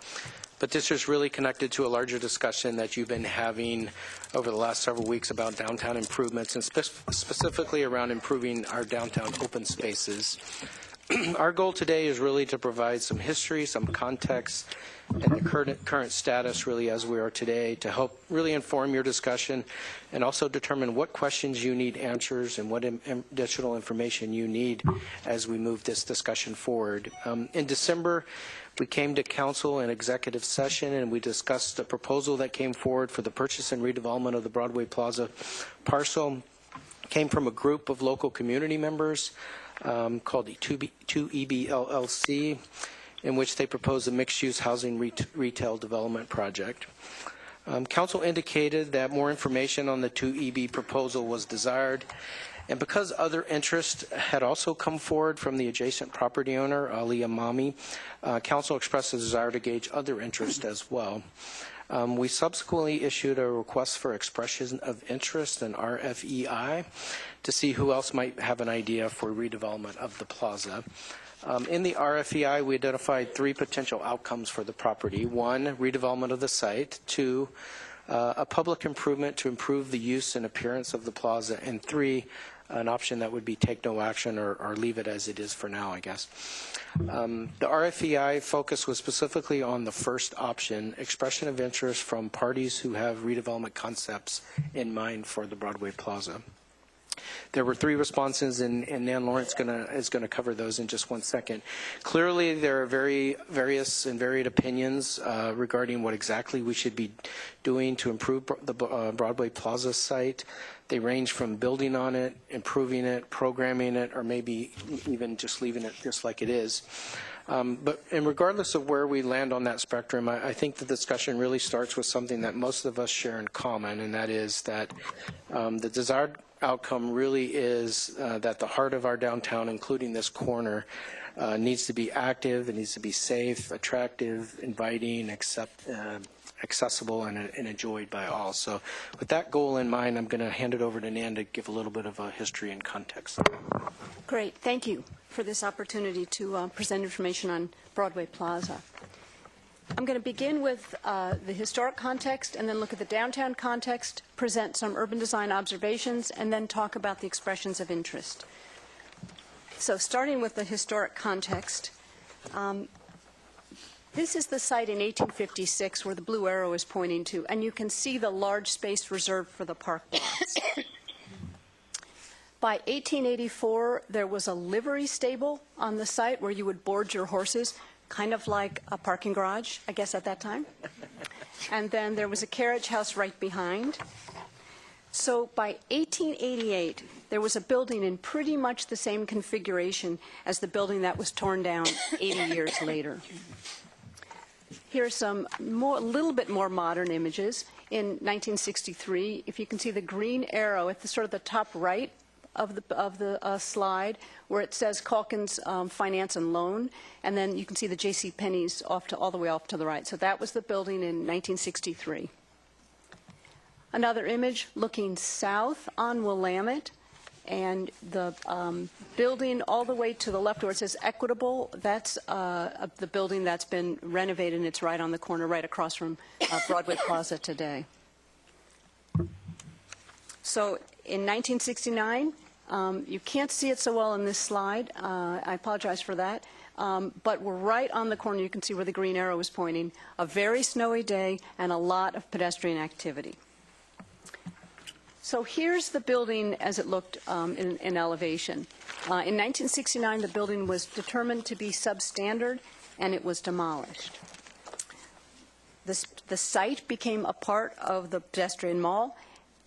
but this is really connected to a larger discussion that you've been having over the last several weeks about downtown improvements, and specifically around improving our downtown open spaces. Our goal today is really to provide some history, some context, and the current status really as we are today, to help really inform your discussion and also determine what questions you need answers and what additional information you need as we move this discussion forward. In December, we came to council in executive session, and we discussed a proposal that came forward for the purchase and redevelopment of the Broadway Plaza parcel. It came from a group of local community members called the 2EB LLC, in which they proposed a mixed-use housing retail development project. Council indicated that more information on the 2EB proposal was desired, and because other interest had also come forward from the adjacent property owner, Ali Amami, Council expressed a desire to gauge other interest as well. We subsequently issued a request for expression of interest, an RFEI, to see who else might have an idea for redevelopment of the plaza. In the RFEI, we identified 3 potential outcomes for the property. 1, redevelopment of the site. 2, a public improvement to improve the use and appearance of the plaza. And 3, an option that would be take no action or leave it as it is for now, I guess. The RFEI focus was specifically on the first option, expression of interest from parties who have redevelopment concepts in mind for the Broadway Plaza. There were 3 responses, and Nan Lawrence is going to cover those in just one second. Clearly, there are various and varied opinions regarding what exactly we should be doing to improve the Broadway Plaza site. They range from building on it, improving it, programming it, or maybe even just leaving it just like it is. And regardless of where we land on that spectrum, I think the discussion really starts with something that most of us share in common, and that is that the desired outcome really is that the heart of our downtown, including this corner, needs to be active, it needs to be safe, attractive, inviting, accessible, and enjoyed by all. So with that goal in mind, I'm going to hand it over to Nan to give a little bit of a history and context. Great. Thank you for this opportunity to present information on Broadway Plaza. I'm going to begin with the historic context and then look at the downtown context, present some urban design observations, and then talk about the expressions of interest. So starting with the historic context, this is the site in 1856 where the blue arrow is pointing to, and you can see the large space reserved for the park lots. By 1884, there was a livery stable on the site where you would board your horses, kind of like a parking garage, I guess, at that time. And then there was a carriage house right behind. So by 1888, there was a building in pretty much the same configuration as the building that was torn down 80 years later. Here are some little bit more modern images. In 1963, if you can see the green arrow at the sort of the top right of the slide, where it says Calkins Finance and Loan, and then you can see the J.C. Penney's all the way off to the right. So that was the building in 1963. Another image looking south on Willamette, and the building all the way to the left where it says Equitable, that's the building that's been renovated, and it's right on the corner, right across from Broadway Plaza today. So in 1969, you can't see it so well in this slide. I apologize for that. But we're right on the corner. You can see where the green arrow is pointing. A very snowy day and a lot of pedestrian activity. So here's the building as it looked in elevation. In 1969, the building was determined to be substandard, and it was demolished. The site became a part of the pedestrian mall,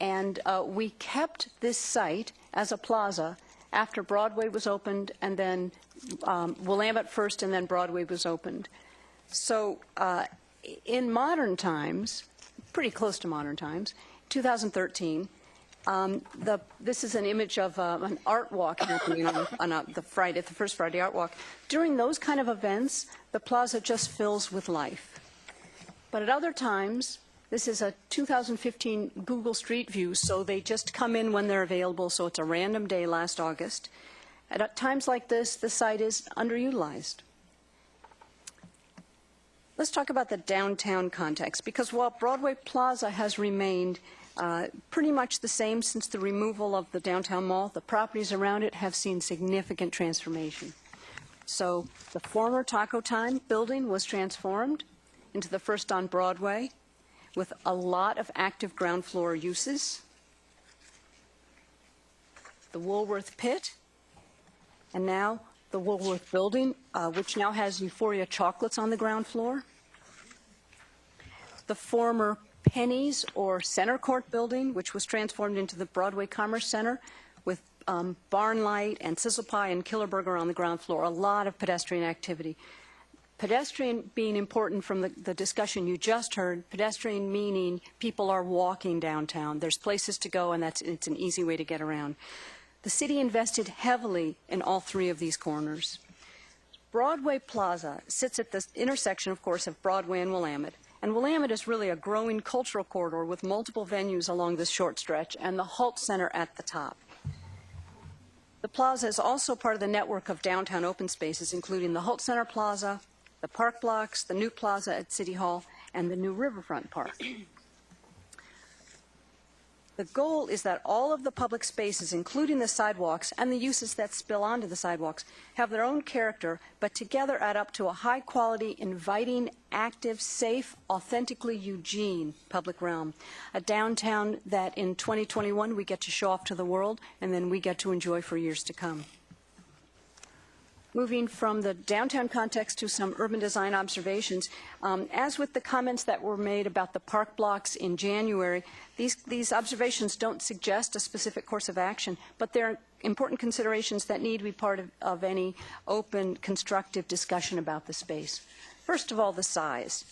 and we kept this site as a plaza after Broadway was opened, and then Willamette first, and then Broadway was opened. So in modern times, pretty close to modern times, 2013, this is an image of an art walk happening on the first Friday art walk. During those kind of events, the plaza just fills with life. But at other times, this is a 2015 Google Street View, so they just come in when they're available, so it's a random day last August. And at times like this, the site is underutilized. Let's talk about the downtown context, because while Broadway Plaza has remained pretty much the same since the removal of the downtown mall, the properties around it have seen significant transformation. So the former Taco Time building was transformed into the first on Broadway, with a lot of active ground floor uses. The Woolworth Pit, and now the Woolworth Building, which now has Euphoria Chocolates on the ground floor. The former Penny's or Center Court building, which was transformed into the Broadway Commerce Center, with Barn Light and Sizzle Pie and Killer Burger on the ground floor. A lot of pedestrian activity. Pedestrian being important from the discussion you just heard, pedestrian meaning people are walking downtown. There's places to go, and it's an easy way to get around. The city invested heavily in all three of these corners. Broadway Plaza sits at the intersection, of course, of Broadway and Willamette. And Willamette is really a growing cultural corridor with multiple venues along this short stretch, and the Halt Center at the top. The plaza is also part of the network of downtown open spaces, including the Halt Center Plaza, the Park Blocks, the new plaza at City Hall, and the new Riverfront Park. The goal is that all of the public spaces, including the sidewalks and the uses that spill onto the sidewalks, have their own character, but together add up to a high-quality, inviting, active, safe, authentically Eugene public realm. A downtown that in 2021 we get to show off to the world, and then we get to enjoy for years to come. Moving from the downtown context to some urban design observations, as with the comments that were made about the park blocks in January, these observations don't suggest a specific course of action, but they're important considerations that need to be part of any open, constructive discussion about the space. First of all, the size.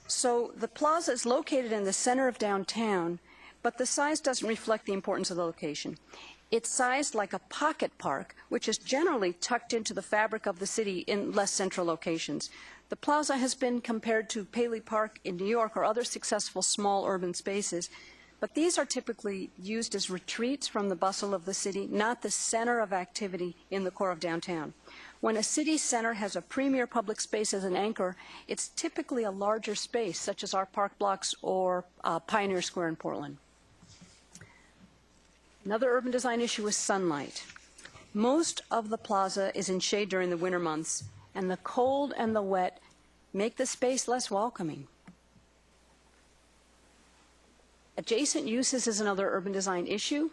So the plaza is located in the center of downtown, but the size doesn't reflect the importance of the location. It's sized like a pocket park, which is generally tucked into the fabric of the city in less central locations. The plaza has been compared to Paley Park in New York or other successful small urban spaces, but these are typically used as retreats from the bustle of the city, not the center of activity in the core of downtown. When a city center has a premier public space as an anchor, it's typically a larger space, such as our park blocks or Pioneer Square in Portland. Another urban design issue is sunlight. Most of the plaza is in shade during the winter months, and the cold and the wet make the space less welcoming. Adjacent uses is another urban design issue.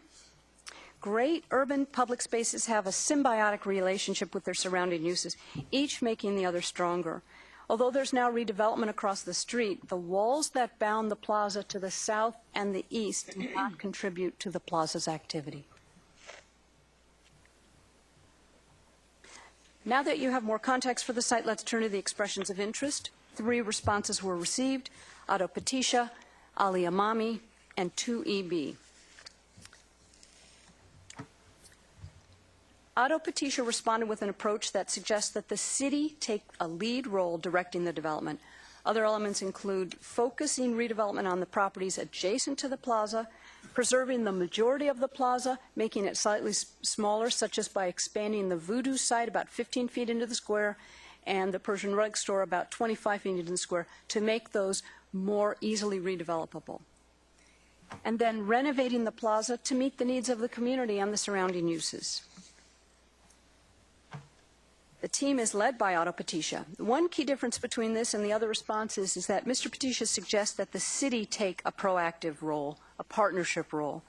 Great urban public spaces have a symbiotic relationship with their surrounding uses, each making the other stronger. Although there's now redevelopment across the street, the walls that bound the plaza to the south and the east do not contribute to the plaza's activity. Now that you have more context for the site, let's turn to the expressions of interest. 3 responses were received: Auto Petitia, Ali Amami, and 2EB. Auto Petitia responded with an approach that suggests that the city take a lead role directing the development. Other elements include focusing redevelopment on the properties adjacent to the plaza, preserving the majority of the plaza, making it slightly smaller, such as by expanding the Voodoo site about 15 feet into the square and the Persian Rug store about 25 feet into the square to make those more easily redevelopable. And then renovating the plaza to meet the needs of the community and the surrounding uses. The team is led by Auto Petitia. One key difference between this and the other responses is that Mr. Petitia suggests that the city take a proactive role, a partnership role,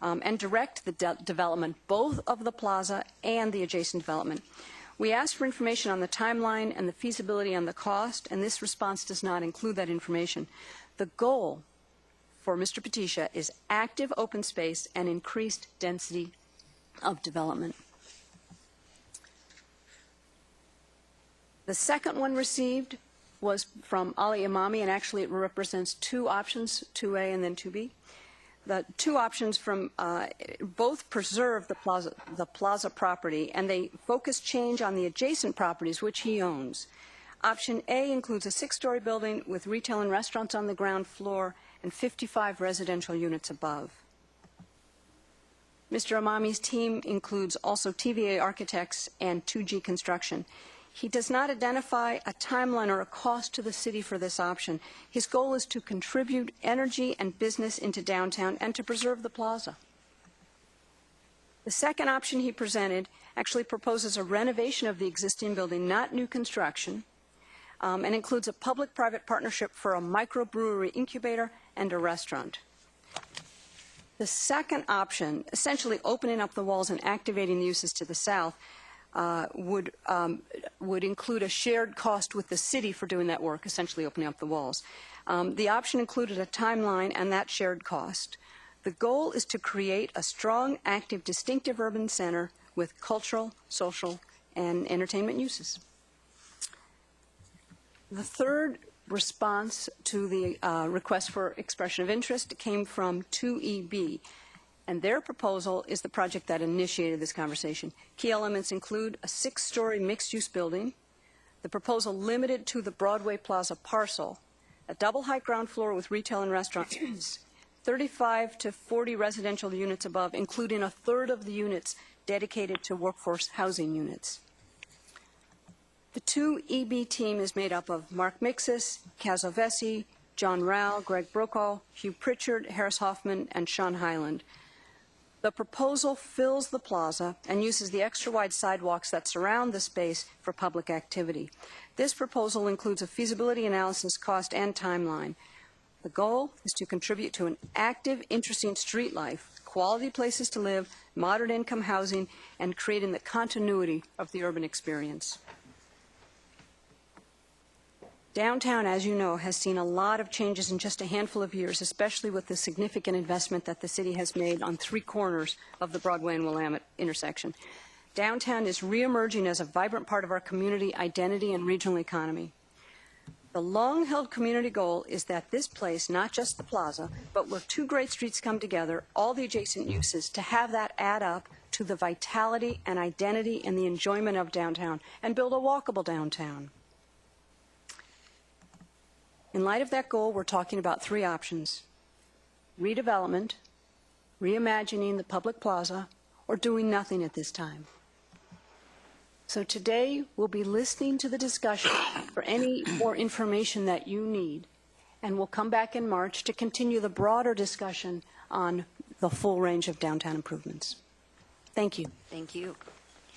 and direct the development both of the plaza and the adjacent development. We asked for information on the timeline and the feasibility and the cost, and this response does not include that information. The goal for Mr. Petitia is active open space and increased density of development. The second one received was from Ali Amami, and actually it represents 2 options, 2A and then 2B. The 2 options from both preserve the plaza property, and they focus change on the adjacent properties, which he owns. Option A includes a 6-story building with retail and restaurants on the ground floor and 55 residential units above. Mr. Amami's team includes also TVA Architects and 2G Construction. He does not identify a timeline or a cost to the city for this option. His goal is to contribute energy and business into downtown and to preserve the plaza. The second option he presented actually proposes a renovation of the existing building, not new construction, and includes a public-private partnership for a microbrewery incubator and a restaurant. The second option, essentially opening up the walls and activating the uses to the south, would include a shared cost with the city for doing that work, essentially opening up the walls. The option included a timeline and that shared cost. The goal is to create a strong, active, distinctive urban center with cultural, social, and entertainment uses. The third response to the request for expression of interest came from 2EB. And their proposal is the project that initiated this conversation. Key elements include a 6-story mixed-use building, the proposal limited to the Broadway Plaza parcel, a double-height ground floor with retail and restaurants, 35 to 40 residential units above, including a third of the units dedicated to workforce housing units. The 2EB team is made up of Mark Mixis, Kaz Ovesi, John Rao, Greg Brokaw, Hugh Pritchard, Harris Hoffman, and Sean Highland. The proposal fills the plaza and uses the extra-wide sidewalks that surround the space for public activity. This proposal includes a feasibility analysis, cost, and timeline. The goal is to contribute to an active, interesting street life, quality places to live, moderate income housing, and creating the continuity of the urban experience. Downtown, as you know, has seen a lot of changes in just a handful of years, especially with the significant investment that the city has made on 3 corners of the Broadway and Willamette intersection. Downtown is reemerging as a vibrant part of our community identity and regional economy. The long-held community goal is that this place, not just the plaza, but where two great streets come together, all the adjacent uses, to have that add up to the vitality and identity and the enjoyment of downtown and build a walkable downtown. In light of that goal, we're talking about three options: redevelopment, reimagining the public plaza, or doing nothing at this time. So today, we'll be listening to the discussion for any more information that you need, and we'll come back in March to continue the broader discussion on the full range of downtown improvements. Thank you. Thank you.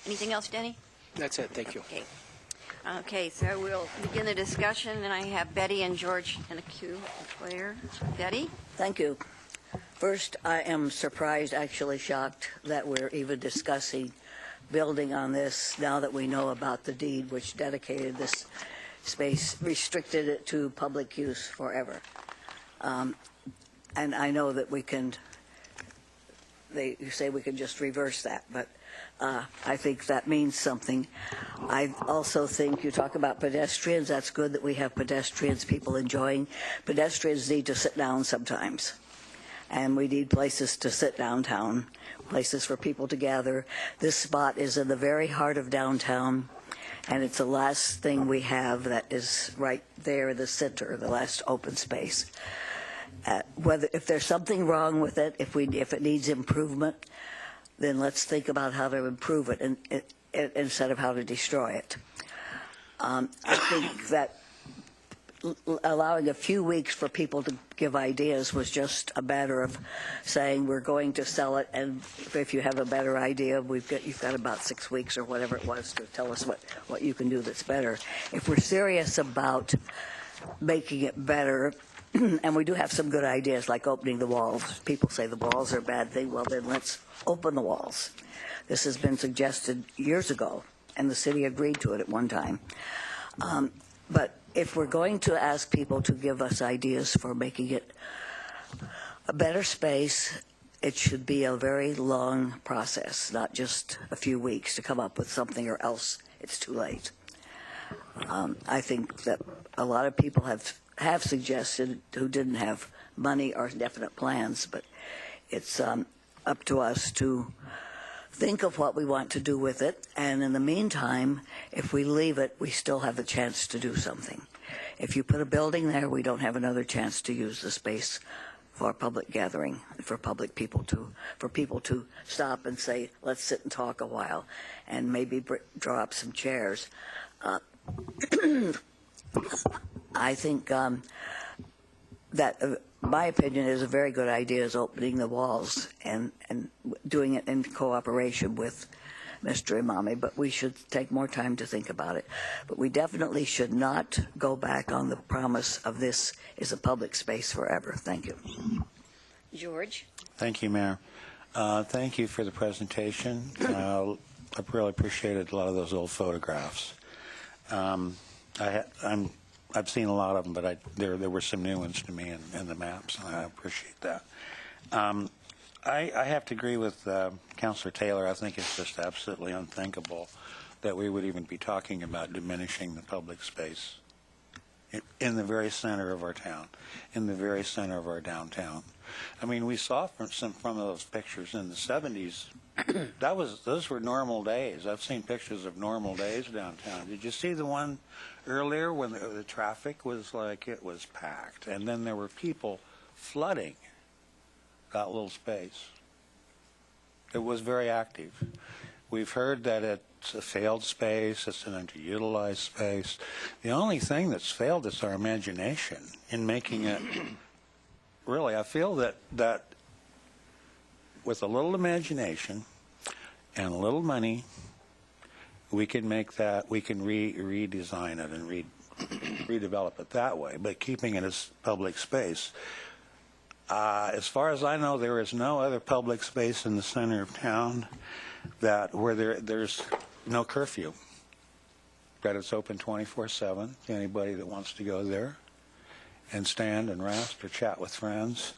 Anything else, Denny? That's it. Thank you. Okay. Okay, so we'll begin the discussion, and I have Betty and George in a queue. Claire. Betty? Thank you. First, I am surprised, actually shocked, that we're even discussing building on this now that we know about the deed which dedicated this space, restricted it to public use forever. And I know that we can, you say we can just reverse that, but I think that means something. I also think you talk about pedestrians. That's good that we have pedestrians, people enjoying. Pedestrians need to sit down sometimes. And we need places to sit downtown, places for people to gather. This spot is in the very heart of downtown, and it's the last thing we have that is right there in the center, the last open space. If there's something wrong with it, if it needs improvement, then let's think about how to improve it instead of how to destroy it. I think that allowing a few weeks for people to give ideas was just a matter of saying we're going to sell it, and if you have a better idea, you've got about 6 weeks or whatever it was to tell us what you can do that's better. If we're serious about making it better, and we do have some good ideas like opening the walls. People say the walls are a bad thing. Well, then let's open the walls. This has been suggested years ago, and the city agreed to it at one time. But if we're going to ask people to give us ideas for making it a better space, it should be a very long process, not just a few weeks to come up with something, or else it's too late. I think that a lot of people have suggested who didn't have money or definite plans, but it's up to us to think of what we want to do with it, and in the meantime, if we leave it, we still have a chance to do something. If you put a building there, we don't have another chance to use the space for public gathering, for people to stop and say, let's sit and talk a while, and maybe draw up some chairs. I think that my opinion is a very good idea is opening the walls and doing it in cooperation with Mr. Imami, but we should take more time to think about it. But we definitely should not go back on the promise of this is a public space forever. Thank you. George? Thank you, Mayor. Thank you for the presentation. I really appreciated a lot of those old photographs. I've seen a lot of them, but there were some new ones to me in the maps, and I appreciate that. I have to agree with Councilor Taylor. I think it's just absolutely unthinkable that we would even be talking about diminishing the public space in the very center of our town, in the very center of our downtown. I mean, we saw from those pictures in the 70s. Those were normal days. I've seen pictures of normal days downtown. Did you see the one earlier when the traffic was like it was packed, and then there were people flooding that little space? It was very active. We've heard that it's a failed space, it's an underutilized space. The only thing that's failed is our imagination in making it. Really, I feel that with a little imagination and a little money, we can make that, we can redesign it and redevelop it that way, but keeping it as public space. As far as I know, there is no other public space in the center of town where there's no curfew, that it's open 24/7 to anybody that wants to go there and stand and rest or chat with friends.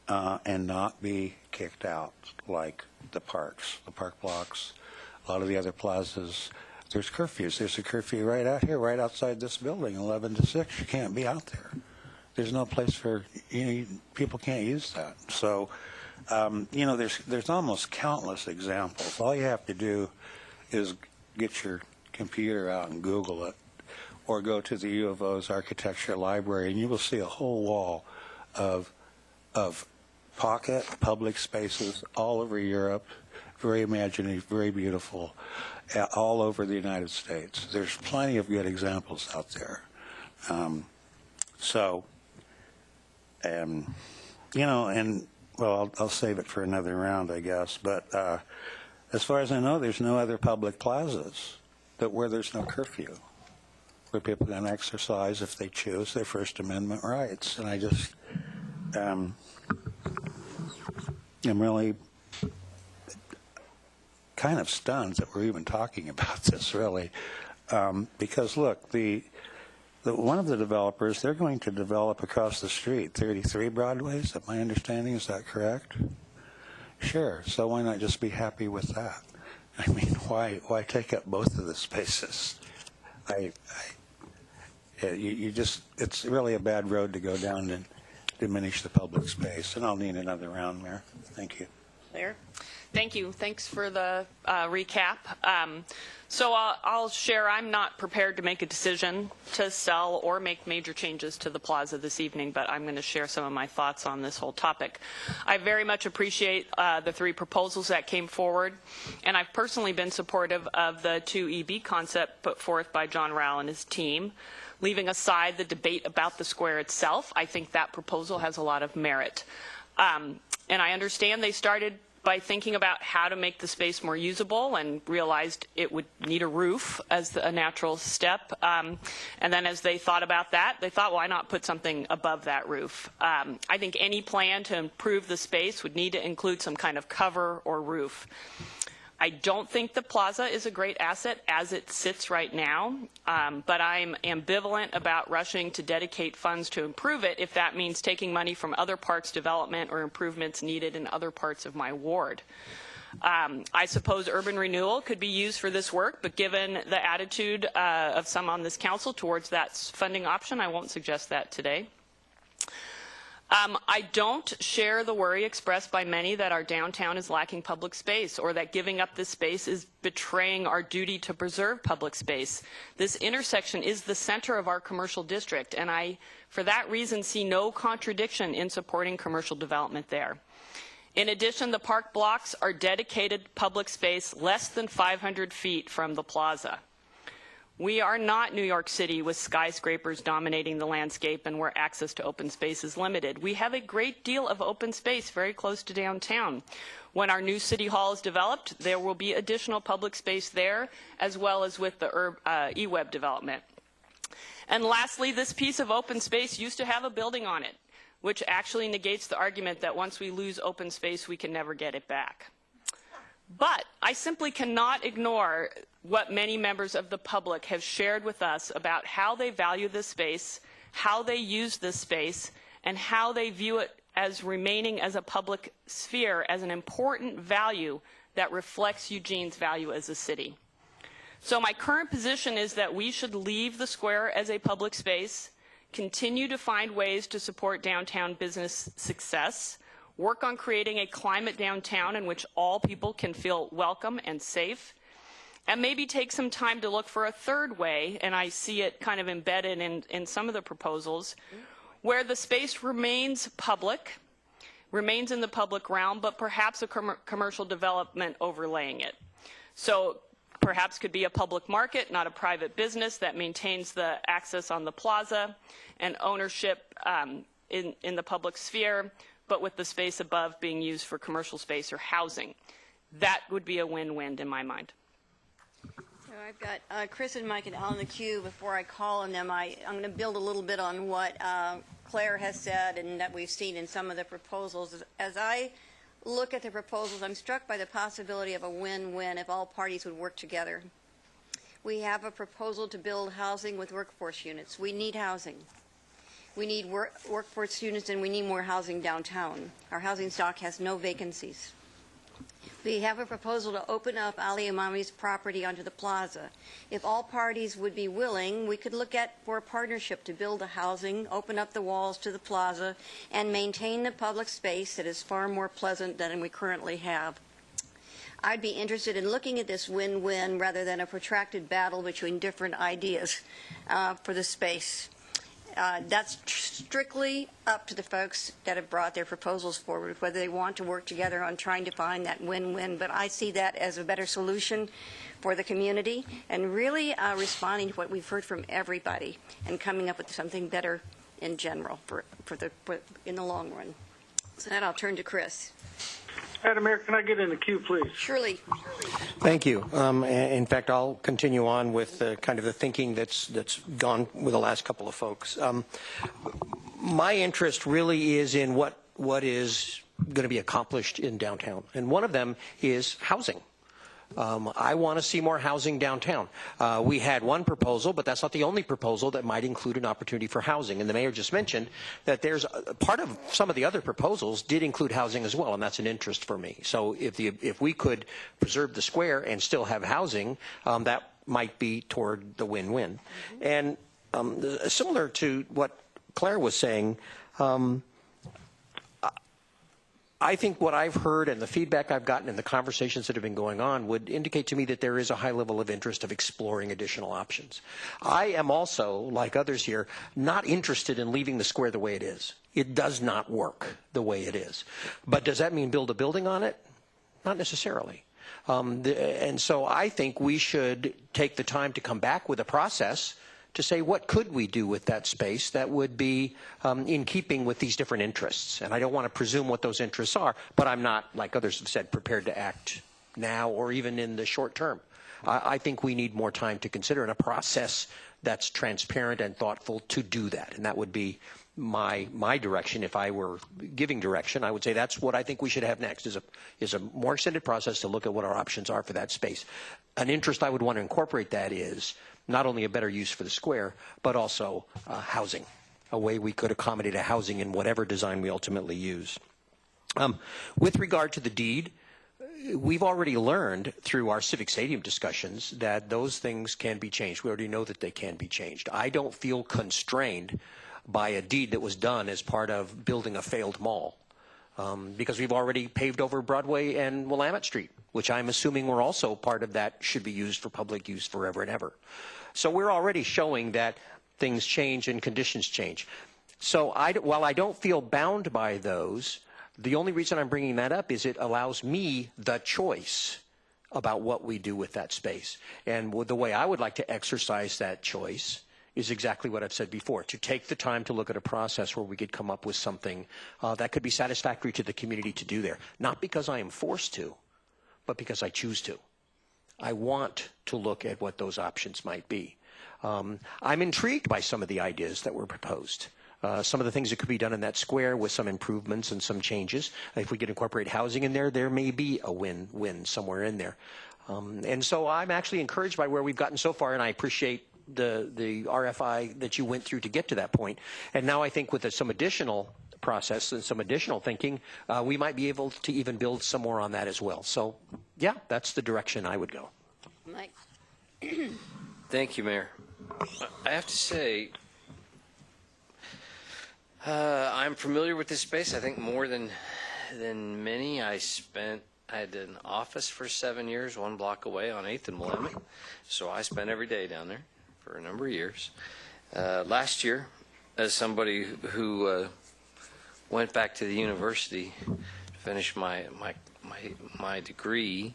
And not be kicked out like the parks, the park blocks, a lot of the other plazas. there's curfews. There's a curfew right out here, right outside this building, 11 to 6. You can't be out there. There's no place for, people can't use that. So, there's almost countless examples. All you have to do is get your computer out and Google it, or go to the U of O's architecture library, and you will see a whole wall of pocket public spaces all over Europe, very imaginative, very beautiful, all over the United States. There's plenty of good examples out there. I'll save it for another round, I guess. But as far as I know, there's no other public plazas where there's no curfew, where people can exercise, if they choose, their First Amendment rights. And I just am really kind of stunned that we're even talking about this, really. Because, look, one of the developers, they're going to develop across the street, 33 Broadway, is that my understanding? Is that correct? Sure. So why not just be happy with that? I mean, why take up both of the spaces? It's really a bad road to go down and diminish the public space. And I'll need another round, Mayor. Thank you. Claire? Thank you. Thanks for the recap. So I'll share, I'm not prepared to make a decision to sell or make major changes to the plaza this evening, but I'm going to share some of my thoughts on this whole topic. I very much appreciate the 3 proposals that came forward, and I've personally been supportive of the 2EB concept put forth by John Rao and his team. Leaving aside the debate about the square itself, I think that proposal has a lot of merit. And I understand they started by thinking about how to make the space more usable and realized it would need a roof as a natural step. And then as they thought about that, they thought, why not put something above that roof? I think any plan to improve the space would need to include some kind of cover or roof. I don't think the plaza is a great asset as it sits right now, but I'm ambivalent about rushing to dedicate funds to improve it if that means taking money from other parks development or improvements needed in other parts of my ward. I suppose urban renewal could be used for this work, but given the attitude of some on this council towards that funding option, I won't suggest that today. I don't share the worry expressed by many that our downtown is lacking public space or that giving up this space is betraying our duty to preserve public space. This intersection is the center of our commercial district, and I, for that reason, see no contradiction in supporting commercial development there. In addition, the park blocks are dedicated public space less than 500 feet from the plaza. We are not New York City with skyscrapers dominating the landscape and where access to open space is limited. We have a great deal of open space very close to downtown. When our new city hall is developed, there will be additional public space there, as well as with the eWeb development. And lastly, this piece of open space used to have a building on it, which actually negates the argument that once we lose open space, we can never get it back. But I simply cannot ignore what many members of the public have shared with us about how they value this space, how they use this space, and how they view it as remaining as a public sphere as an important value that reflects Eugene's value as a city. So my current position is that we should leave the square as a public space, continue to find ways to support downtown business success, work on creating a climate downtown in which all people can feel welcome and safe, and maybe take some time to look for a third way, and I see it kind of embedded in some of the proposals, where the space remains public, remains in the public realm, but perhaps a commercial development overlaying it. So perhaps could be a public market, not a private business, that maintains the access on the plaza and ownership in the public sphere, but with the space above being used for commercial space or housing. That would be a win-win in my mind. So I've got Chris and Mike and Al in the queue. Before I call on them, I'm going to build a little bit on what Claire has said and that we've seen in some of the proposals. As I look at the proposals, I'm struck by the possibility of a win-win if all parties would work together. We have a proposal to build housing with workforce units. We need housing. We need workforce units, and we need more housing downtown. Our housing stock has no vacancies. We have a proposal to open up Ali Imami's property onto the plaza. If all parties would be willing, we could look at for a partnership to build the housing, open up the walls to the plaza, and maintain the public space that is far more pleasant than we currently have. I'd be interested in looking at this win-win rather than a protracted battle between different ideas for the space. That's strictly up to the folks that have brought their proposals forward, whether they want to work together on trying to find that win-win. But I see that as a better solution for the community and really responding to what we've heard from everybody and coming up with something better in general in the long run. So that I'll turn to Chris. Madam Mayor, can I get in the queue, please? Surely. Thank you. In fact, I'll continue on with kind of the thinking that's gone with the last couple of folks. My interest really is in what is going to be accomplished in downtown, and one of them is housing. I want to see more housing downtown. We had one proposal, but that's not the only proposal that might include an opportunity for housing. And the mayor just mentioned that there's part of some of the other proposals did include housing as well, and that's an interest for me. So if we could preserve the square and still have housing, that might be toward the win-win. And similar to what Claire was saying, I think what I've heard and the feedback I've gotten and the conversations that have been going on would indicate to me that there is a high level of interest of exploring additional options. I am also, like others here, not interested in leaving the square the way it is. It does not work the way it is. But does that mean build a building on it? Not necessarily. And so I think we should take the time to come back with a process to say what could we do with that space that would be in keeping with these different interests. And I don't want to presume what those interests are, but I'm not, like others have said, prepared to act now or even in the short term. I think we need more time to consider in a process that's transparent and thoughtful to do that. And that would be my direction. If I were giving direction, I would say that's what I think we should have next is a more extended process to look at what our options are for that space. An interest I would want to incorporate that is not only a better use for the square, but also housing, a way we could accommodate a housing in whatever design we ultimately use. With regard to the deed, we've already learned through our civic stadium discussions that those things can be changed. We already know that they can be changed. I don't feel constrained by a deed that was done as part of building a failed mall. Because we've already paved over Broadway and Willamette Street, which I'm assuming were also part of that should be used for public use forever and ever. So we're already showing that things change and conditions change. So while I don't feel bound by those, the only reason I'm bringing that up is it allows me the choice about what we do with that space. And the way I would like to exercise that choice is exactly what I've said before, to take the time to look at a process where we could come up with something that could be satisfactory to the community to do there. Not because I am forced to, but because I choose to. I want to look at what those options might be. I'm intrigued by some of the ideas that were proposed. Some of the things that could be done in that square with some improvements and some changes. If we could incorporate housing in there, there may be a win-win somewhere in there. And so I'm actually encouraged by where we've gotten so far, and I appreciate the RFI that you went through to get to that point. And now I think with some additional process and some additional thinking, we might be able to even build some more on that as well. So, yeah, that's the direction I would go. Mike. Thank you, Mayor. I have to say, I'm familiar with this space. I think more than many. I had an office for 7 years, 1 block away on 8th and Willamette. So I spent every day down there for a number of years. Last year, as somebody who went back to the university to finish my degree,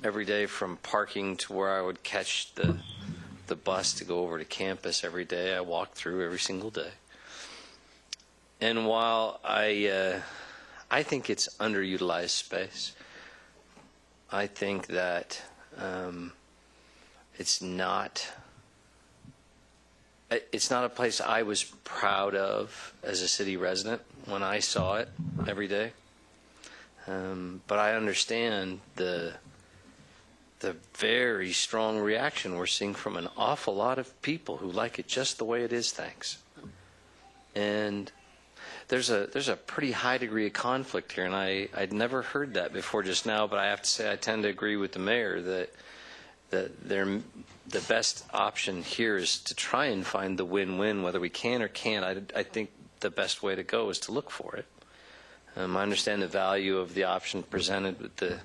every day from parking to where I would catch the bus to go over to campus every day, I walked through every single day. And while I think it's underutilized space, I think that it's not a place I was proud of as a city resident when I saw it every day. But I understand the very strong reaction we're seeing from an awful lot of people who like it just the way it is, thanks. And there's a pretty high degree of conflict here, and I'd never heard that before just now, but I have to say I tend to agree with the mayor that the best option here is to try and find the win-win, whether we can or can't. I think the best way to go is to look for it. I understand the value of the option presented with the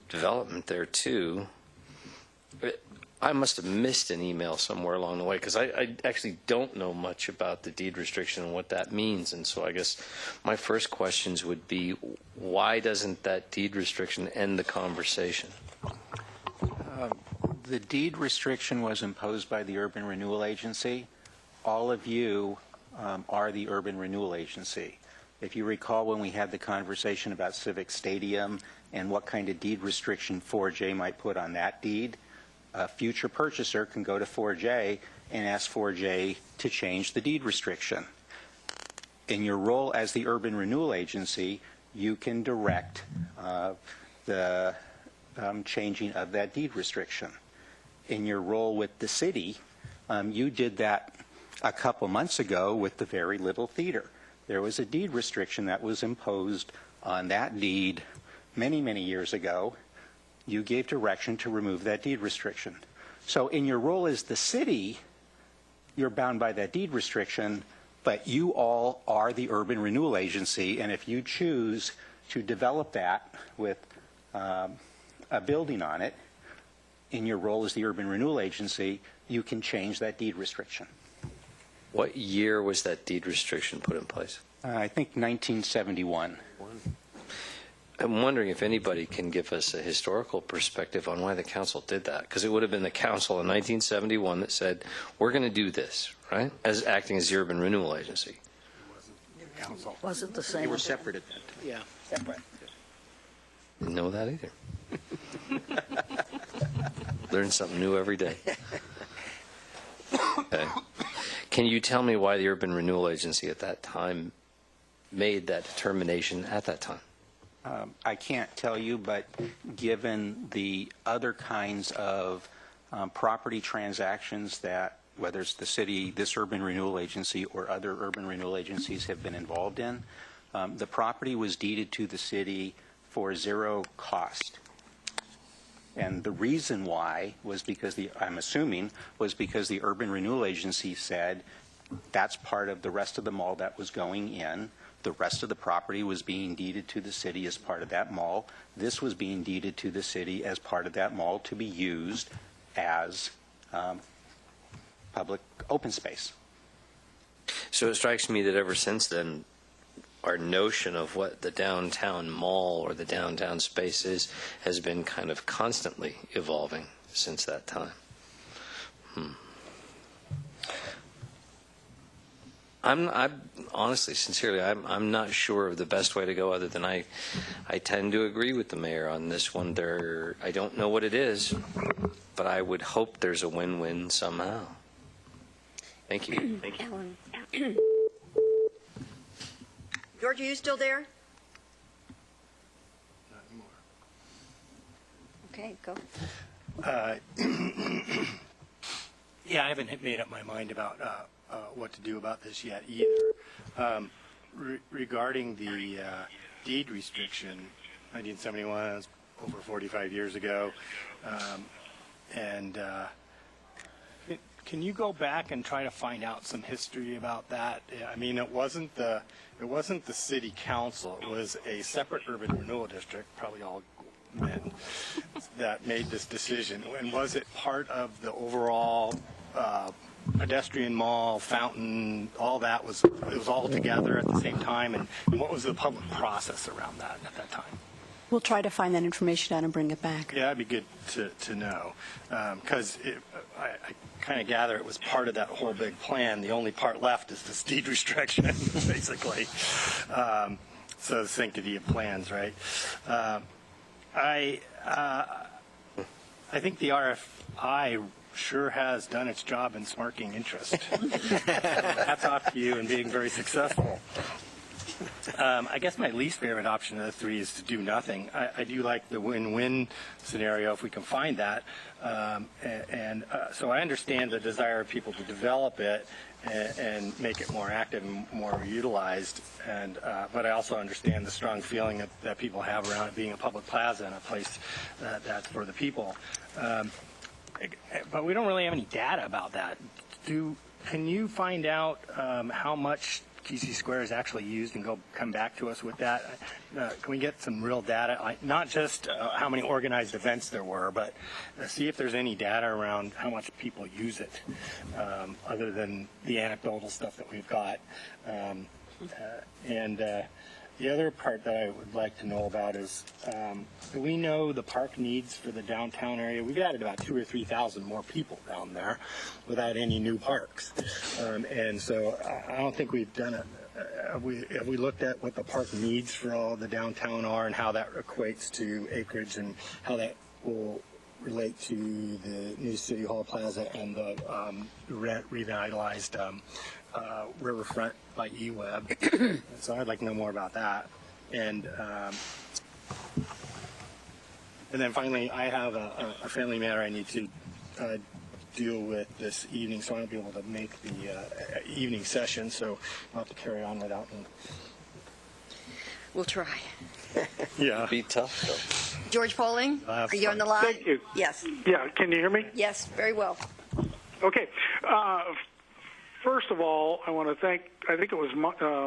development there too. I must have missed an email somewhere along the way, because I actually don't know much about the deed restriction and what that means. And so I guess my first questions would be, why doesn't that deed restriction end the conversation? The deed restriction was imposed by the Urban Renewal Agency. All of you are the Urban Renewal Agency. If you recall, when we had the conversation about Civic Stadium and what kind of deed restriction 4J might put on that deed, a future purchaser can go to 4J and ask 4J to change the deed restriction. In your role as the Urban Renewal Agency, you can direct the changing of that deed restriction. In your role with the city, you did that a couple months ago with the Very Little Theater. There was a deed restriction that was imposed on that deed many, many years ago. You gave direction to remove that deed restriction. So in your role as the city, you're bound by that deed restriction, but you all are the Urban Renewal Agency, and if you choose to develop that with a building on it, in your role as the Urban Renewal Agency, you can change that deed restriction. What year was that deed restriction put in place? I think 1971. I'm wondering if anybody can give us a historical perspective on why the council did that, because it would have been the council in 1971 that said, we're going to do this, right, as acting as the Urban Renewal Agency. Was it the same? They were separate at that time. Yeah. Separate. Didn't know that either. Learn something new every day. Okay. Can you tell me why the Urban Renewal Agency at that time made that determination at that time? I can't tell you, but given the other kinds of property transactions that, whether it's the city, this Urban Renewal Agency, or other Urban Renewal Agencies have been involved in, the property was deeded to the city for zero cost. And the reason why was because I'm assuming, was because the Urban Renewal Agency said that's part of the rest of the mall that was going in. The rest of the property was being deeded to the city as part of that mall. This was being deeded to the city as part of that mall to be used as public open space. So it strikes me that ever since then, our notion of what the downtown mall or the downtown space is has been kind of constantly evolving since that time. I'm honestly, sincerely, I'm not sure of the best way to go, other than I tend to agree with the mayor on this one. I don't know what it is, but I would hope there's a win-win somehow. Thank you. Thank you. Ellen. George, are you still there? Not anymore. Okay, go. Yeah, I haven't made up my mind about what to do about this yet either. Regarding the deed restriction, 1971 was over 45 years ago, and can you go back and try to find out some history about that? I mean, it wasn't the city council; it was a separate urban renewal district, probably all men, that made this decision. And was it part of the overall pedestrian mall, fountain, all that? It was all together at the same time? And what was the public process around that at that time? We'll try to find that information out and bring it back. Yeah, that'd be good to know, because I kind of gather it was part of that whole big plan. The only part left is this deed restriction, basically. So the sanctity of plans, right? I think the RFI sure has done its job in sparking interest. Hats off to you and being very successful. I guess my least favorite option of the three is to do nothing. I do like the win-win scenario if we can find that. So I understand the desire of people to develop it and make it more active and more utilized. But I also understand the strong feeling that people have around it being a public plaza and a place that's for the people. But we don't really have any data about that. Can you find out how much TC Square is actually used and come back to us with that? Can we get some real data, not just how many organized events there were, but see if there's any data around how much people use it, other than the anecdotal stuff that we've got. The other part that I would like to know about is, do we know the park needs for the downtown area? We've added about 2,000 or 3,000 more people down there without any new parks. And so I don't think we've done it. Have we looked at what the park needs for all the downtown are and how that equates to acreage and how that will relate to the new City Hall Plaza and the revitalized Riverfront by eWeb. So I'd like to know more about that. And then finally, I have a family matter I need to deal with this evening, so I won't be able to make the evening session, so I'll have to carry on without one. We'll try. Yeah. Be tough, though. George Poling, are you on the line? Thank you. Yes. Yeah, can you hear me? Yes, very well. Okay. First of all, I want to thank, I think it was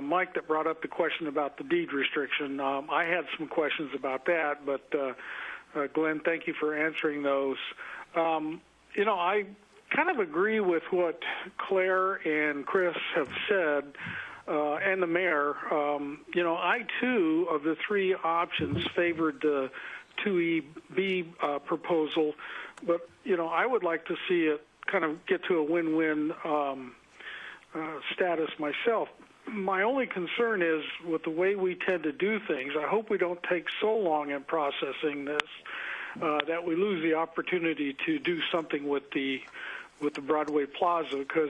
Mike that brought up the question about the deed restriction. I had some questions about that, but Glenn, thank you for answering those. I kind of agree with what Claire and Chris have said, and the mayor. I, too, of the three options, favored the 2EB proposal, but, I would like to see it kind of get to a win-win status myself. My only concern is with the way we tend to do things, I hope we don't take so long in processing this that we lose the opportunity to do something with the Broadway Plaza, because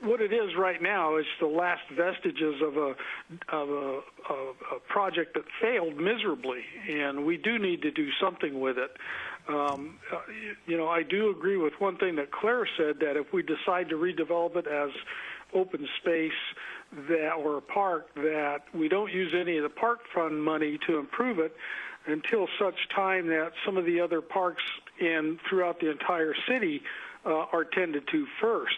what it is right now is the last vestiges of a project that failed miserably, and we do need to do something with it. I do agree with one thing that Claire said, that if we decide to redevelop it as open space or a park, that we don't use any of the park fund money to improve it until such time that some of the other parks throughout the entire city are tended to first.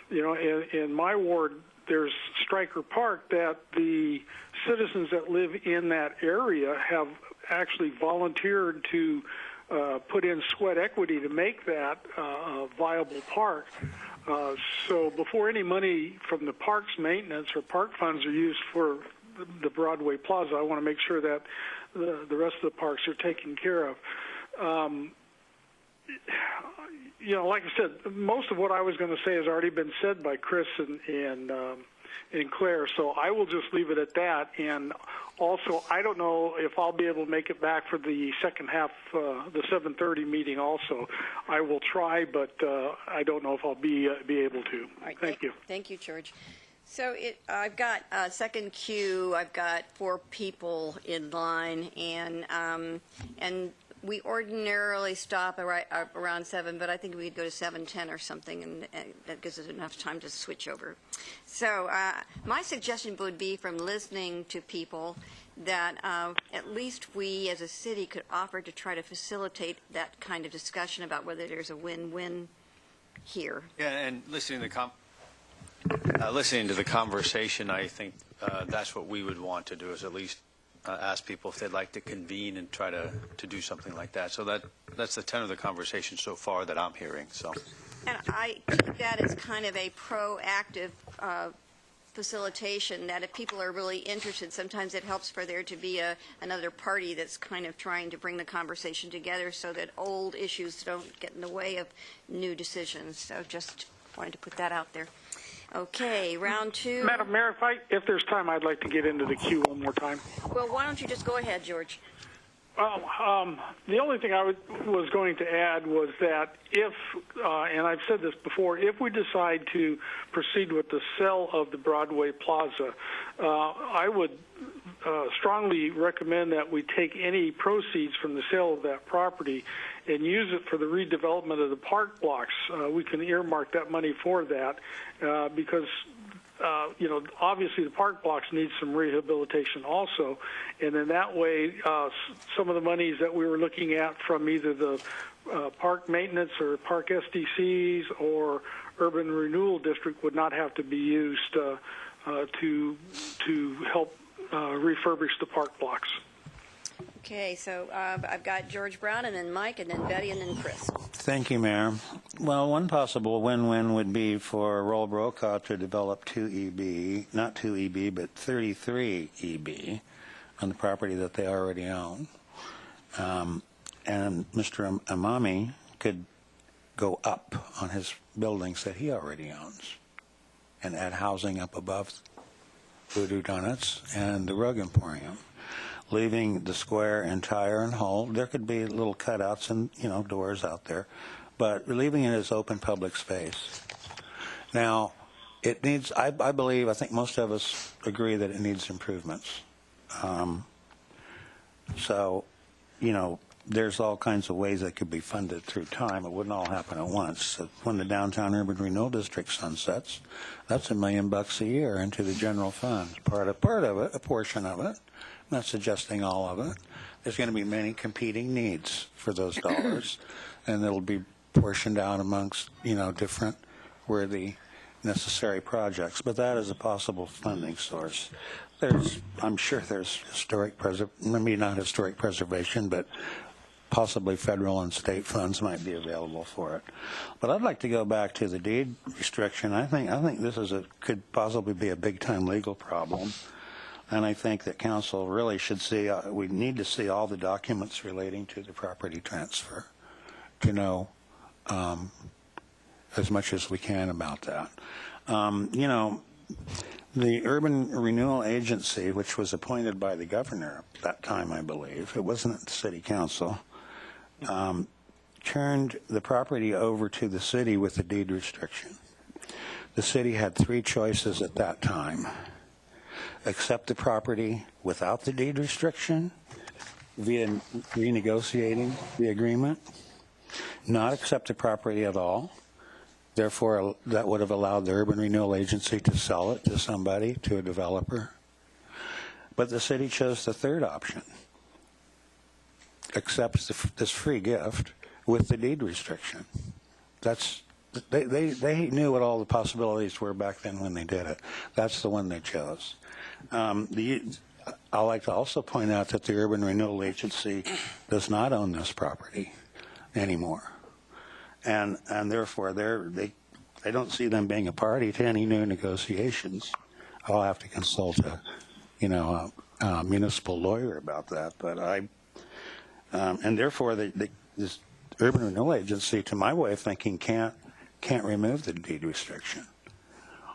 In my ward, there's Stryker Park that the citizens that live in that area have actually volunteered to put in sweat equity to make that a viable park. So before any money from the parks maintenance or park funds are used for the Broadway Plaza, I want to make sure that the rest of the parks are taken care of. Like I said, most of what I was going to say has already been said by Chris and Claire, so I will just leave it at that. And also, I don't know if I'll be able to make it back for the second half, the 7:30 meeting also. I will try, but I don't know if I'll be able to. All right, Thank you. Thank you, George. So I've got second queue. I've got 4 people in line, and we ordinarily stop around 7, but I think we could go to 7:10 or something, and that gives us enough time to switch over. So my suggestion would be, from listening to people, that at least we as a city could offer to try to facilitate that kind of discussion about whether there's a win-win here. Yeah, and listening to the conversation, I think that's what we would want to do, is at least ask people if they'd like to convene and try to do something like that. So that's the tenor of the conversation so far that I'm hearing. So, and I take that as kind of a proactive facilitation, that if people are really interested, sometimes it helps for there to be another party that's kind of trying to bring the conversation together so that old issues don't get in the way of new decisions. So just wanted to put that out there. Okay, round 2. Madam Mayor, if there's time, I'd like to get into the queue one more time. Well, why don't you just go ahead, George? The only thing I was going to add was that if, and I've said this before, if we decide to proceed with the sale of the Broadway Plaza, I would strongly recommend that we take any proceeds from the sale of that property and use it for the redevelopment of the park blocks. We can earmark that money for that because obviously the park blocks need some rehabilitation also, and in that way, some of the monies that we were looking at from either the park maintenance or park SDCs or urban renewal district would not have to be used to help refurbish the park blocks. Okay, so I've got George Brown, and then Mike, and then Betty, and then Chris. Thank you, Mayor. Well, one possible win-win would be for Roll Brokaw to develop 2EB, not 2EB, but 33EB on the property that they already own. And Mr. Amami could go up on his buildings that he already owns and add housing up above Voodoo Donuts and the Rug Emporium, leaving the square entire and whole. There could be little cutouts and, doors out there, but leaving it as open public space. Now, it needs, I think most of us agree that it needs improvements. There's all kinds of ways that could be funded through time. It wouldn't all happen at once. So when the Downtown Urban Renewal District sunsets, that's $1 million a year into the general fund. Part of it, a portion of it. I'm not suggesting all of it. There's going to be many competing needs for those dollars, and it'll be portioned out amongst, different worthy, necessary projects. But that is a possible funding source. I'm sure there's maybe not historic preservation, but possibly federal and state funds might be available for it. But I'd like to go back to the deed restriction. I think this could possibly be a big-time legal problem. And I think that council really should see, we need to see all the documents relating to the property transfer to know as much as we can about that. The Urban Renewal Agency, which was appointed by the governor at that time, I believe, it wasn't the city council, turned the property over to the city with the deed restriction. The city had 3 choices at that time. Accept the property without the deed restriction via renegotiating the agreement, not accept the property at all. Therefore, that would have allowed the Urban Renewal Agency to sell it to somebody, to a developer. But the city chose the third option, accepts this free gift with the deed restriction. They knew what all the possibilities were back then when they did it. That's the one they chose. I'd like to also point out that the Urban Renewal Agency does not own this property anymore. And therefore, they don't see them being a party to any new negotiations. I'll have to consult a municipal lawyer about that. But and therefore, this Urban Renewal Agency, to my way of thinking, can't remove the deed restriction.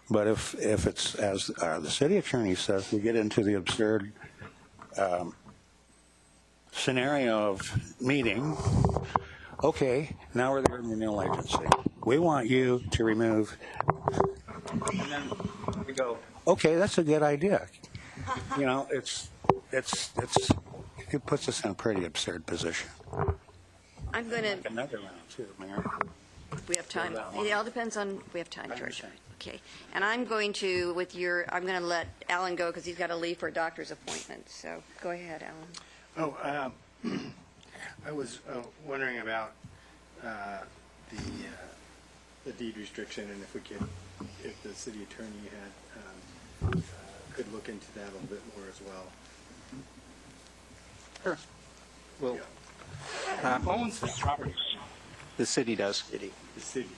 But if it's, as the city attorney says, we get into the absurd scenario of meeting, okay, now we're the Urban Renewal Agency. We want you to remove, and then we go, okay, that's a good idea. It puts us in a pretty absurd position. I'm going to, Another round, too, Mayor. we have time. It all depends on, we have time, George. Okay. And I'm going to let Alan go because he's got to leave for a doctor's appointment. So go ahead, Alan. I was wondering about the deed restriction, and if the city attorney could look into that a little bit more as well. Sure. Well, Who owns this property? the city does. The city.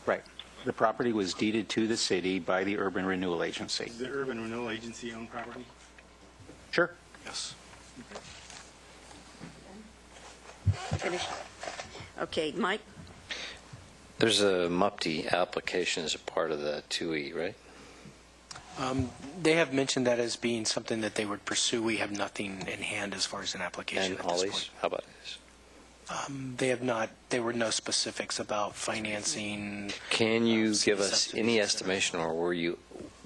Right. The property was deeded to the city by the Urban Renewal Agency. Does the Urban Renewal Agency own property? Sure. Yes. Finished? Okay, Mike? There's a MUPTI application as a part of the 2E, right? They have mentioned that as being something that they would pursue. We have nothing in hand as far as an application And at this Ollie's, point. how about this? They have not. There were no specifics about financing. Can you give us subsidies, any et cetera. estimation, or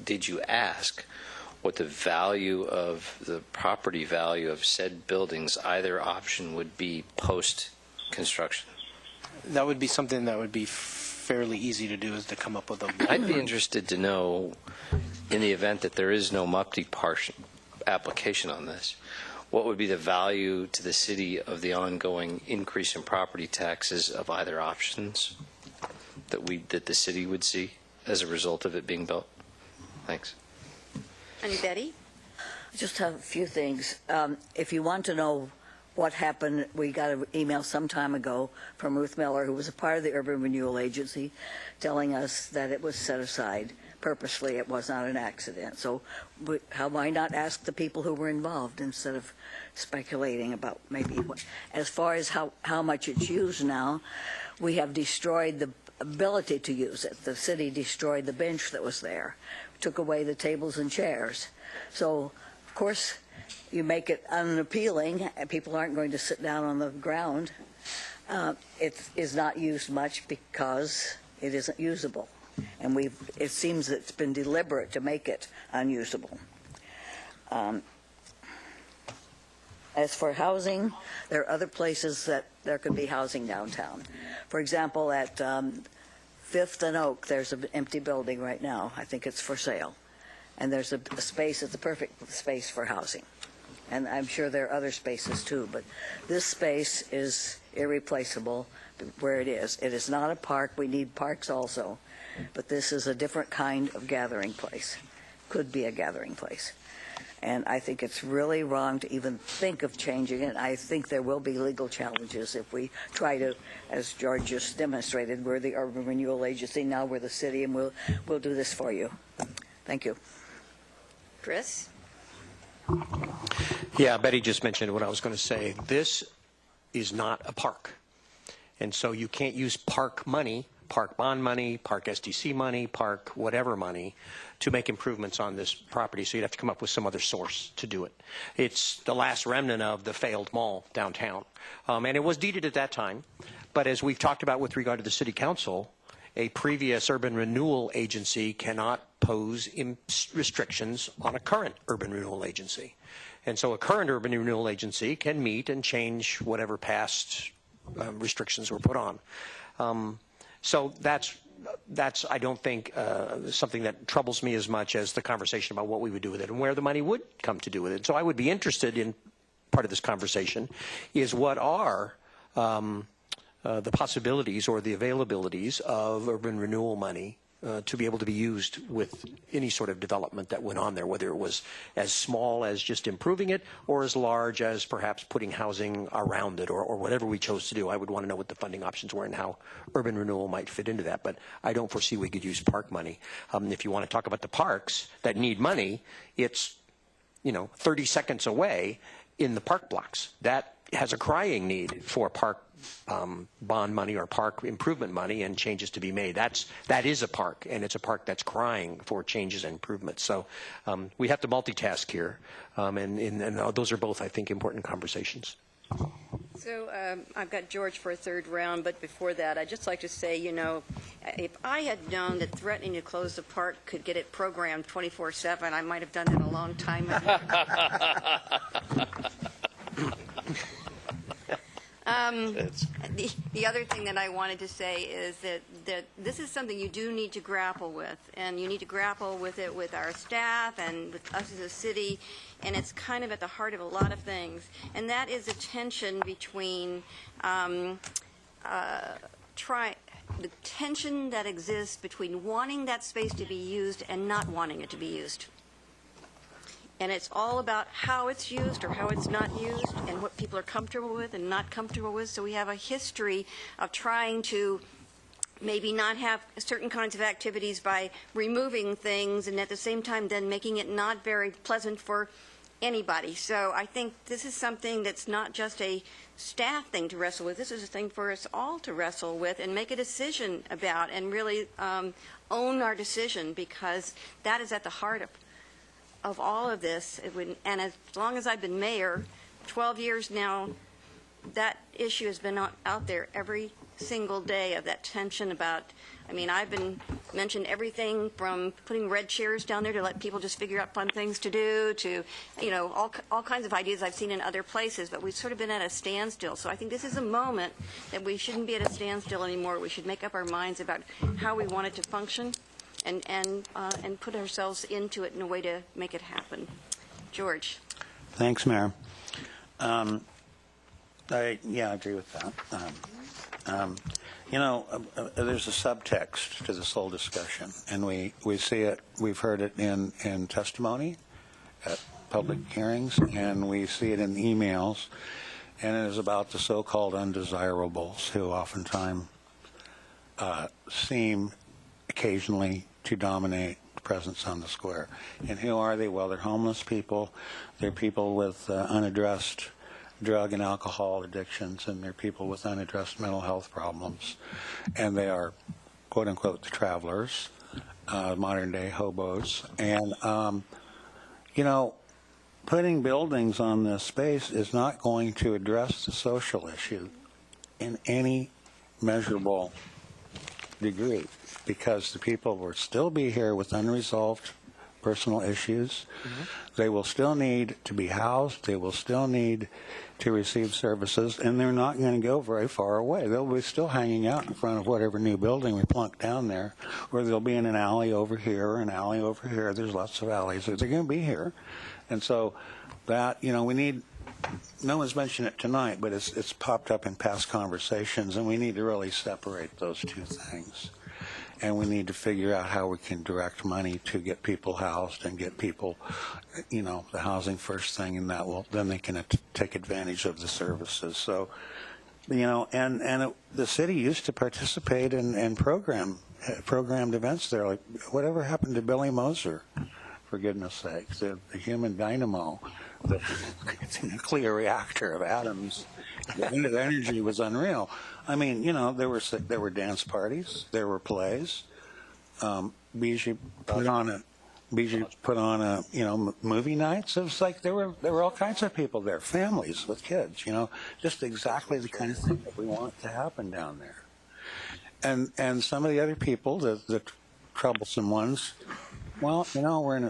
did you ask what the value of the property value of said buildings, either option, would be post-construction? That would be something that would be fairly easy to do, is to come up with a. I'd be interested to know, in the event that there is no MUPTI application on this, what would be the value to the city of the ongoing increase in property taxes of either options that the city would see as a result of it being built? Thanks. And Betty? Just have a few things. If you want to know what happened, we got an email some time ago from Ruth Miller, who was a part of the Urban Renewal Agency, telling us that it was set aside purposely. It was not an accident. So why not ask the people who were involved instead of speculating about maybe what. As far as how much it's used now, we have destroyed the ability to use it. The city destroyed the bench that was there, took away the tables and chairs. So, of course, you make it unappealing, and people aren't going to sit down on the ground. It is not used much because it isn't usable. And it seems that it's been deliberate to make it unusable. As for housing, there are other places that there could be housing downtown. For example, at 5th and Oak, there's an empty building right now. I think it's for sale. And there's a space, it's the perfect space for housing. And I'm sure there are other spaces too, but this space is irreplaceable where it is. It is not a park. We need parks also. But this is a different kind of gathering place. Could be a gathering place. And I think it's really wrong to even think of changing it. I think there will be legal challenges if we try to, as George just demonstrated, we're the Urban Renewal Agency, now we're the city, and we'll do this for you. Thank you. Chris? Yeah, Betty just mentioned what I was going to say. This is not a park. And so you can't use park money, park bond money, park SDC money, park whatever money to make improvements on this property. So you'd have to come up with some other source to do it. It's the last remnant of the failed mall downtown. And it was deeded at that time. But as we've talked about with regard to the city council, a previous urban renewal agency cannot pose restrictions on a current urban renewal agency. And so a current urban renewal agency can meet and change whatever past restrictions were put on. So that's I don't think something that troubles me as much as the conversation about what we would do with it and where the money would come to do with it. So I would be interested in part of this conversation is what are the possibilities or the availabilities of urban renewal money to be able to be used with any sort of development that went on there, whether it was as small as just improving it or as large as perhaps putting housing around it or whatever we chose to do. I would want to know what the funding options were and how urban renewal might fit into that. But I don't foresee we could use park money. If you want to talk about the parks that need money, it's 30 seconds away in the park blocks. That has a crying need for park bond money or park improvement money and changes to be made. That is a park, and it's a park that's crying for changes and improvements. So we have to multitask here, and those are both, I think, important conversations. So I've got George for a third round, but before that, I'd just like to say, if I had known that threatening to close the park could get it programmed 24/7, I might have done it a long time ago. The other thing that I wanted to say is that this is something you do need to grapple with, and you need to grapple with it with our staff and with us as a city, and it's kind of at the heart of a lot of things, and that is a tension between the tension that exists between wanting that space to be used and not wanting it to be used. And it's all about how it's used or how it's not used and what people are comfortable with and not comfortable with. So we have a history of trying to maybe not have certain kinds of activities by removing things and at the same time then making it not very pleasant for anybody. So I think this is something that's not just a staff thing to wrestle with. This is a thing for us all to wrestle with and make a decision about, and really own our decision, because that is at the heart of all of this. And as long as I've been mayor, 12 years now, that issue has been out there every single day, of that tension about, I mean, I've been mentioned everything from putting red chairs down there to let people just figure out fun things to do, to, you know, all kinds of ideas I've seen in other places, but we've sort of been at a standstill. So I think this is a moment that we shouldn't be at a standstill anymore. We should make up our minds about how we want it to function, and put ourselves into it in a way to make it happen. George. Thanks, Mayor. I agree with that. There's a subtext to this whole discussion, and we see it, we've heard it in testimony at public hearings, and we see it in emails, and it is about the so-called undesirables who oftentimes seem occasionally to dominate presence on the square. And who are they? Well, they're homeless people, they're people with unaddressed drug and alcohol addictions, and they're people with unaddressed mental health problems, and they are, quote unquote, the travelers, modern day hobos. And putting buildings on this space is not going to address the social issue in any measurable degree, because the people will still be here with unresolved personal issues. They will still need to be housed. They will still need to receive services, and they're not going to go very far away. They'll be still hanging out in front of whatever new building we plunk down there, or they'll be in an alley over here or an alley over here. There's lots of alleys. They're going to be here. And so that, we need, no one's mentioned it tonight, but it's popped up in past conversations, and we need to really separate those two things. And we need to figure out how we can direct money to get people housed and get people, the housing first thing, and then they can take advantage of the services. So, the city used to participate in programmed events there. Like, whatever happened to Billy Moser, for goodness sakes, the human dynamo, the nuclear reactor of atoms. The energy was unreal. I mean, there were dance parties, there were plays. Bijou put on movie nights. It was like there were all kinds of people there, families with kids. Just exactly the kind of thing that we want to happen down there. And some of the other people, the troublesome ones. Well, we're in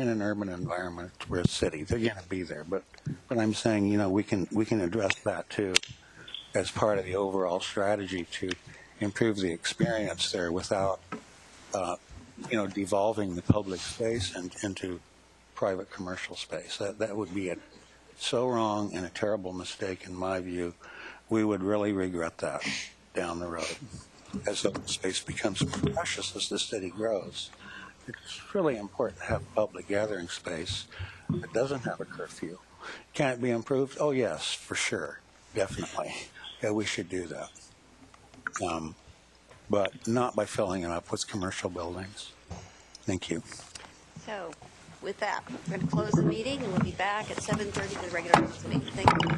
an urban environment. We're a city. They're going to be there, but I'm saying, we can address that too, as part of the overall strategy to improve the experience there without, devolving the public space into private commercial space. That would be so wrong and a terrible mistake in my view. We would really regret that down the road as open space becomes more precious as the city grows. It's really important to have public gathering space that doesn't have a curfew. Can it be improved? Oh, yes, for sure. Definitely. Yeah, we should do that. But not by filling it up with commercial buildings. Thank you. So with that, we're going to close the meeting, and we'll be back at 7:30 for the regular meeting. Thank you.